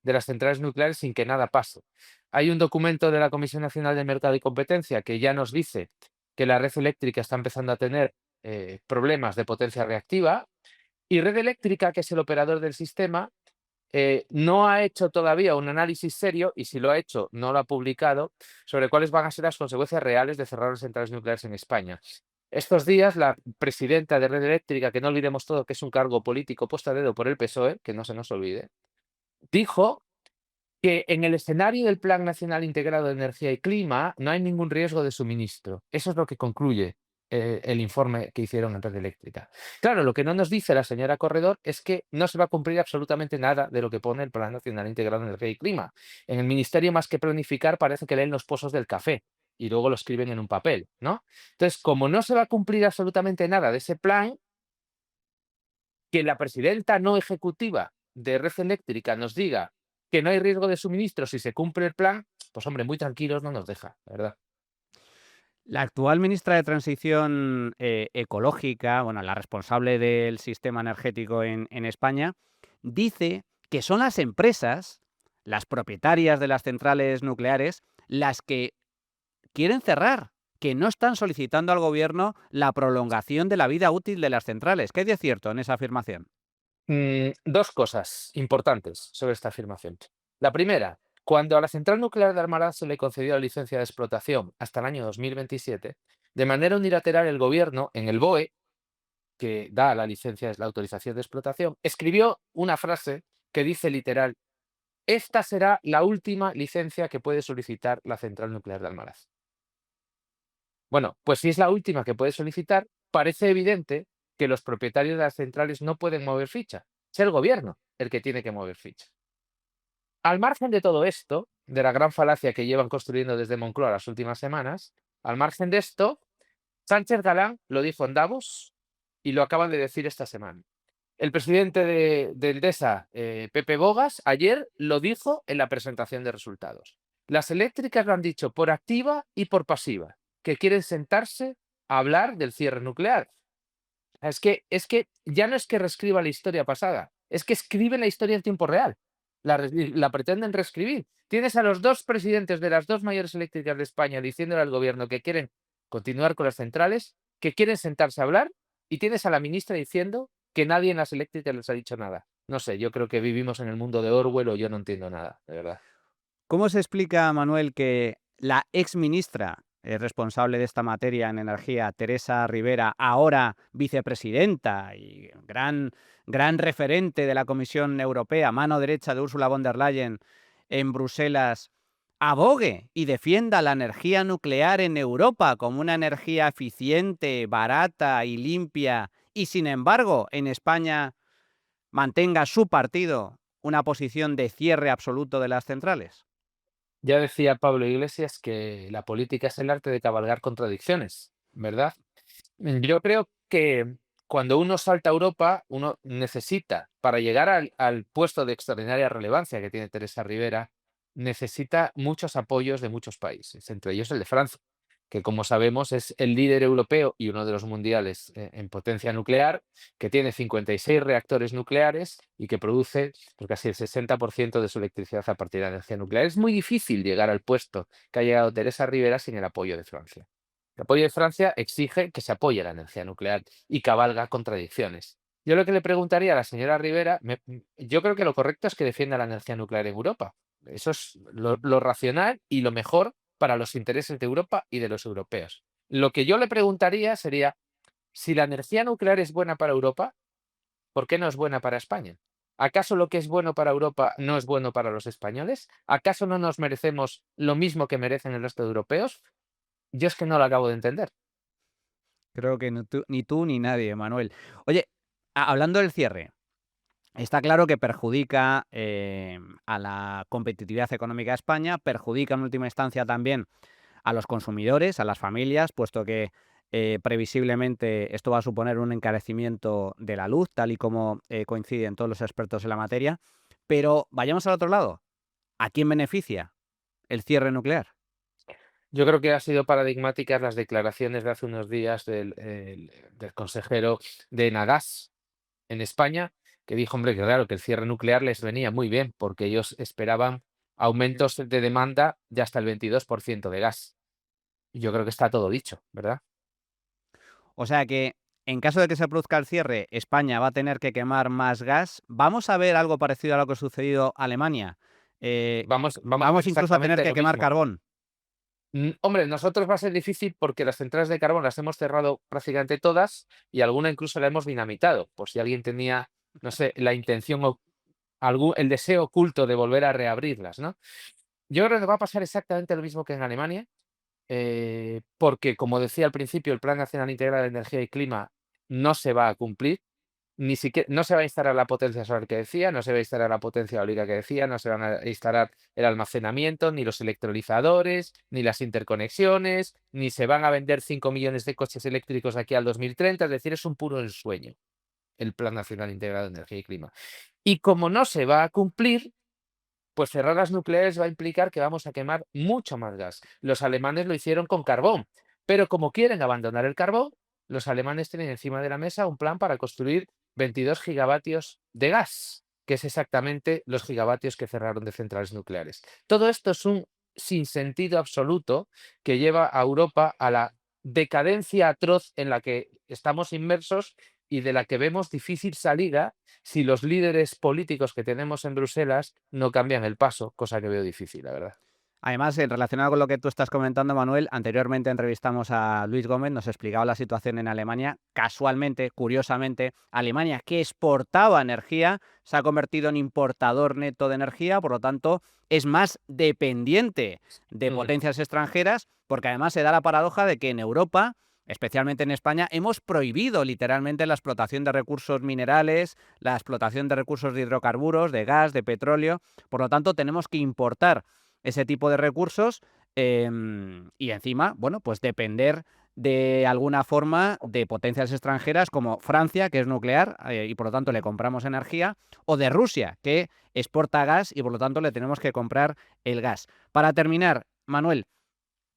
de las centrales nucleares sin que nada pase. Hay un documento de la Comisión Nacional de Mercado y Competencia que ya nos dice que la red eléctrica está empezando a tener problemas de potencia reactiva y Red Eléctrica, que es el operador del sistema, no ha hecho todavía un análisis serio, y si lo ha hecho, no lo ha publicado, sobre cuáles van a ser las consecuencias reales de cerrar las centrales nucleares en España. Estos días, la presidenta de Red Eléctrica, que no olvidemos todo que es un cargo político puesto a dedo por el PSOE, que no se nos olvide, dijo que en el escenario del Plan Nacional Integrado de Energía y Clima no hay ningún riesgo de suministro. Eso es lo que concluye el informe que hicieron en Red Eléctrica. Claro, lo que no nos dice la señora Corredor es que no se va a cumplir absolutamente nada de lo que pone el Plan Nacional Integrado de Energía y Clima. En el Ministerio, más que planificar, parece que leen los pozos del café y luego lo escriben en un papel, ¿no? Entonces, como no se va a cumplir absolutamente nada de ese plan, que la presidenta no ejecutiva de Red Eléctrica nos diga que no hay riesgo de suministro si se cumple el plan, pues hombre, muy tranquilos no nos deja, la verdad. La actual ministra de Transición Ecológica, bueno, la responsable del sistema energético en España, dice que son las empresas, las propietarias de las centrales nucleares, las que quieren cerrar, que no están solicitando al gobierno la prolongación de la vida útil de las centrales. ¿Qué hay de cierto en esa afirmación? Dos cosas importantes sobre esta afirmación. La primera, Cuando a la central nuclear de Almaraz se le concedió la licencia de explotación hasta el año 2027, de manera unilateral el gobierno, en el BOE, que da la licencia, es la autorización de explotación, escribió una frase que dice literal: esta será la última licencia que puede solicitar la central nuclear de Almaraz. Bueno, pues si es la última que puede solicitar, parece evidente que los propietarios de las centrales no pueden mover ficha. Es el gobierno el que tiene que mover ficha. Al margen de todo esto, de la gran falacia que llevan construyendo desde Moncloa las últimas semanas, al margen de esto, Sánchez Galán lo dijo en Davos y lo acaban de decir esta semana. El presidente de Endesa, Pepe Bogas, ayer lo dijo en la presentación de resultados. Las eléctricas lo han dicho por activa y por pasiva, que quieren sentarse a hablar del cierre nuclear. Es que ya no es que reescriba la historia pasada, es que escriben la historia en tiempo real. La pretenden reescribir. Tienes a los dos presidentes de las dos mayores eléctricas de España diciéndole al gobierno que quieren continuar con las centrales, que quieren sentarse a hablar, y tienes a la ministra diciendo que nadie en las eléctricas les ha dicho nada. No sé, yo creo que vivimos en el mundo de Orwell o yo no entiendo nada, de verdad. ¿Cómo se explica, Manuel, que la exministra responsable de esta materia en energía, Teresa Rivera, ahora vicepresidenta y gran referente de la Comisión Europea, mano derecha de Ursula von der Leyen en Bruselas, abogue y defienda la energía nuclear en Europa como una energía eficiente, barata y limpia, y sin embargo en España mantenga su partido una posición de cierre absoluto de las centrales? Ya decía Pablo Iglesias que la política es el arte de cabalgar contradicciones, ¿verdad? Yo creo que cuando uno salta a Europa, uno necesita, para llegar al puesto de extraordinaria relevancia que tiene Teresa Rivera, necesita muchos apoyos de muchos países, entre ellos el de Francia, que como sabemos es el líder europeo y uno de los mundiales en potencia nuclear, que tiene 56 reactores nucleares y que produce pues, casi el 60% de su electricidad a partir de la energía nuclear. Es muy difícil llegar al puesto que ha llegado Teresa Rivera sin el apoyo de Francia. El apoyo de Francia exige que se apoye la energía nuclear y cabalga contradicciones. Yo lo que le preguntaría a la señora Rivera, yo creo que lo correcto es que defienda la energía nuclear en Europa. Eso es lo racional y lo mejor para los intereses de Europa y de los europeos. Lo que yo le preguntaría sería, si la energía nuclear es buena para Europa, ¿por qué no es buena para España? ¿Acaso lo que es bueno para Europa no es bueno para los españoles? ¿Acaso no nos merecemos lo mismo que merecen el resto de europeos? Yo es que no lo acabo de entender. Creo que ni tú ni nadie, Manuel. Oye, hablando del cierre, está claro que perjudica a la competitividad económica de España, perjudica en última instancia también a los consumidores, a las familias, puesto que previsiblemente esto va a suponer un encarecimiento de la luz, tal y como coinciden todos los expertos en la materia. Pero vayamos al otro lado. ¿A quién beneficia el cierre nuclear? Yo creo que ha sido paradigmáticas las declaraciones de hace unos días del consejero de Enagas en España, que dijo, hombre, que claro, que el cierre nuclear les venía muy bien, porque ellos esperaban aumentos de demanda de hasta el 22% de gas. Y yo creo que está todo dicho, ¿verdad? O sea que, en caso de que se produzca el cierre, España va a tener que quemar más gas. ¿Vamos a ver algo parecido a lo que ha sucedido a Alemania? Vamos a ver Vamos incluso a tener exactamente que lo quemar mismo. carbón. Hombre, nosotros va a ser difícil porque las centrales de carbón las hemos cerrado prácticamente todas y alguna incluso la hemos dinamitado, por si alguien tenía, no sé, la intención o el deseo oculto de volver a reabrirlas, ¿no? Yo creo que va a pasar exactamente lo mismo que en Alemania, porque, como decía al principio, el Plan Nacional Integral de Energía y Clima no se va a cumplir. Ni siquiera, no se va a instalar la potencia solar que decía, no se va a instalar la potencia eólica que decía, no se van a instalar el almacenamiento, ni los electrolizadores, ni las interconexiones, ni se van a vender 5 millones de coches eléctricos aquí al 2030. Es decir, es un puro ensueño el Plan Nacional Integrado de Energía y Clima. Y como no se va a cumplir, pues cerrar las nucleares va a implicar que vamos a quemar mucho más gas. Los alemanes lo hicieron con carbón, pero como quieren abandonar el carbón, los alemanes tienen encima de la mesa un plan para construir 22 gigavatios de gas, que es exactamente los gigavatios que cerraron de centrales nucleares. Todo esto es un sinsentido absoluto que lleva a Europa a la decadencia atroz en la que estamos inmersos y de la que vemos difícil salida si los líderes políticos que tenemos en Bruselas no cambian el paso, cosa que veo difícil, la verdad. Además, relacionado con lo que tú estás comentando, Manuel, anteriormente entrevistamos a Luis Gómez, nos explicaba la situación en Alemania. Casualmente, curiosamente, Alemania, que exportaba energía, se ha convertido en importador neto de energía, por lo tanto, es más dependiente de potencias extranjeras, porque además se da la paradoja de que en Europa, especialmente en España, hemos prohibido literalmente la explotación de recursos minerales, la explotación de recursos de hidrocarburos, de gas, de petróleo. Por lo tanto, tenemos que importar ese tipo de recursos y encima, bueno, pues depender de alguna forma de potencias extranjeras como Francia, que es nuclear y por lo tanto le compramos energía, o de Rusia, que exporta gas y por lo tanto le tenemos que comprar el gas. Para terminar, Manuel,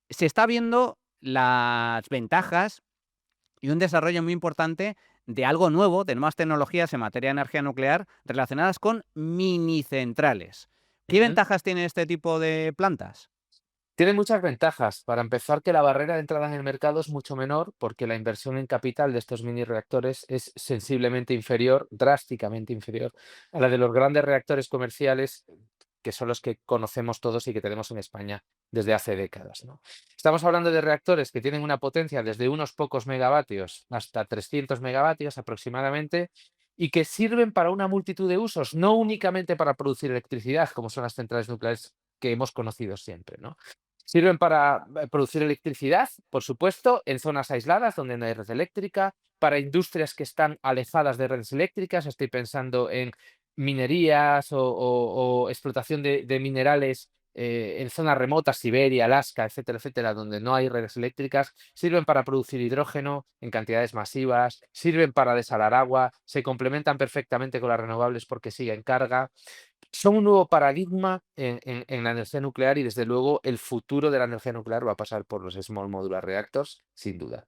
se está viendo las ventajas y un desarrollo muy importante de algo nuevo, de nuevas tecnologías en materia de energía nuclear relacionadas con minicentrales. ¿Qué Ujú. ventajas tiene este tipo de plantas? Tiene muchas ventajas. Para empezar, que la barrera de entrada en el mercado es mucho menor porque la inversión en capital de estos mini reactores es sensiblemente inferior, drásticamente inferior a la de los grandes reactores comerciales, que son los que conocemos todos y que tenemos en España desde hace décadas, ¿no? Estamos hablando de reactores que tienen una potencia desde unos pocos megavatios hasta 300 megavatios aproximadamente y que sirven para una multitud de usos, no únicamente para producir electricidad, como son las centrales nucleares que hemos conocido siempre, ¿no? Sirven para producir electricidad, por supuesto, en zonas aisladas donde no hay red eléctrica, para industrias que están alejadas de redes eléctricas. Estoy pensando en minerías o explotación de minerales en zonas remotas, Siberia, Alaska, etcétera, etcétera, donde no hay redes eléctricas. Sirven para producir hidrógeno en cantidades masivas, sirven para desalar agua, se complementan perfectamente con las renovables porque siguen carga. Son un nuevo paradigma en la energía nuclear y desde luego el futuro de la energía nuclear va a pasar por los Small Modular Reactors, sin duda.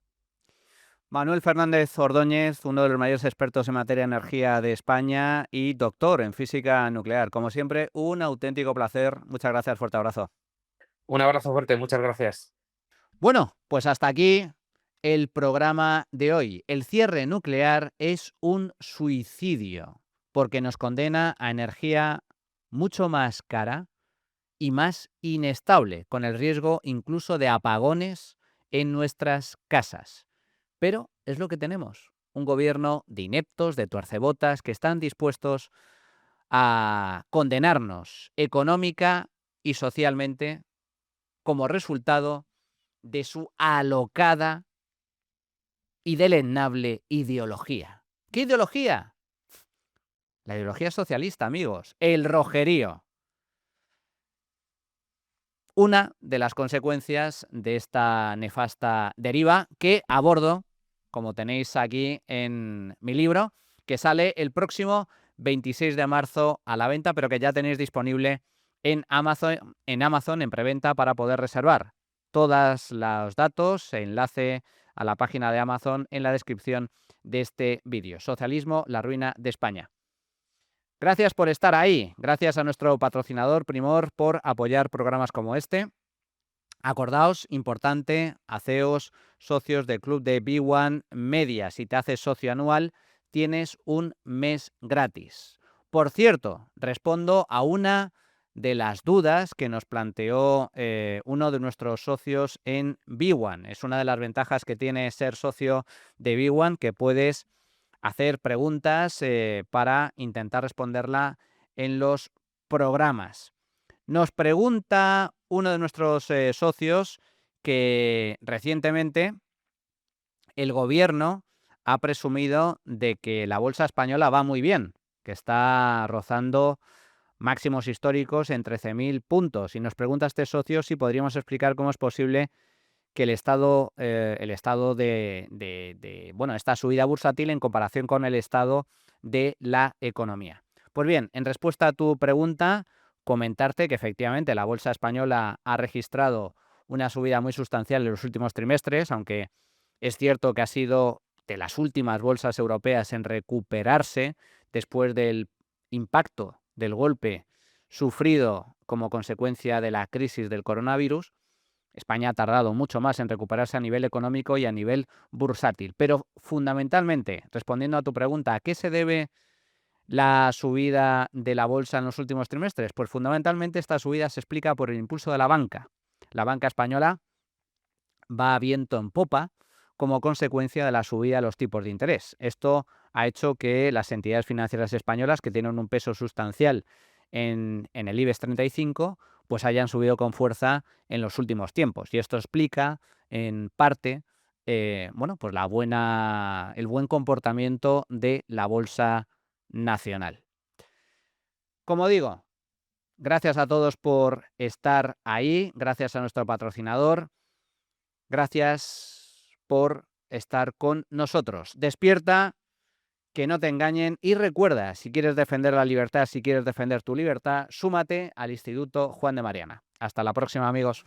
Manuel Fernández Ordóñez, uno de los mayores expertos en materia de energía de España y doctor en física nuclear. Como siempre, un auténtico placer. Muchas gracias, fuerte abrazo. Un abrazo fuerte, muchas gracias. Bueno, pues hasta aquí el programa de hoy. El cierre nuclear es un suicidio porque nos condena a energía mucho más cara y más inestable, con el riesgo incluso de apagones en nuestras casas. Pero es lo que tenemos, un gobierno de ineptos, de tuercebotas, que están dispuestos a condenarnos económica y socialmente como resultado de su alocada y deleznable ideología. ¿Qué ideología? La ideología socialista, amigos, el rojerío. Una de las consecuencias de esta nefasta deriva que abordo, como tenéis aquí en mi libro, que sale el próximo 26 de marzo a la venta, pero que ya tenéis disponible en Amazon en preventa para poder reservar. Todos los datos, enlace a la página de Amazon en la descripción de este vídeo. Socialismo, la ruina de España. Gracias por estar ahí. Gracias a nuestro patrocinador Primor por apoyar programas como este. Acordaos, importante, haceos socios del club de B1 Media. Si te haces socio anual, tienes un mes gratis. Por cierto, respondo a una de las dudas que nos planteó uno de nuestros socios en B1. Es una de las ventajas que tiene ser socio de B1, que puedes hacer preguntas para intentar responderla en los programas. Nos pregunta uno de nuestros socios que recientemente el gobierno ha presumido de que la bolsa española va muy bien, que está rozando máximos históricos en 13.000 puntos. Y nos pregunta este socio si podríamos explicar cómo es posible que el estado bueno, esta subida bursátil en comparación con el estado de la economía. Pues bien, en respuesta a tu pregunta, comentarte que efectivamente la bolsa española ha registrado una subida muy sustancial en los últimos trimestres, aunque es cierto que ha sido de las últimas bolsas europeas en recuperarse después del impacto del golpe sufrido como consecuencia de la crisis del coronavirus. España ha tardado mucho más en recuperarse a nivel económico y a nivel bursátil. Pero fundamentalmente, respondiendo a tu pregunta, ¿a qué se debe la subida de la bolsa en los últimos trimestres? Pues fundamentalmente esta subida se explica por el impulso de la banca. La banca española va a viento en popa como consecuencia de la subida de los tipos de interés. Esto ha hecho que las entidades financieras españolas, que tienen un peso sustancial en el IBEX 35, pues hayan subido con fuerza en los últimos tiempos. Y esto explica, en parte, bueno, pues el buen comportamiento de la bolsa nacional. Como digo, gracias a todos por estar ahí, gracias a nuestro patrocinador, gracias por estar con nosotros. Despierta, que no te engañen, y recuerda, si quieres defender la libertad, si quieres defender tu libertad, súmate al Instituto Juan de Mariana. Hasta la próxima, amigos.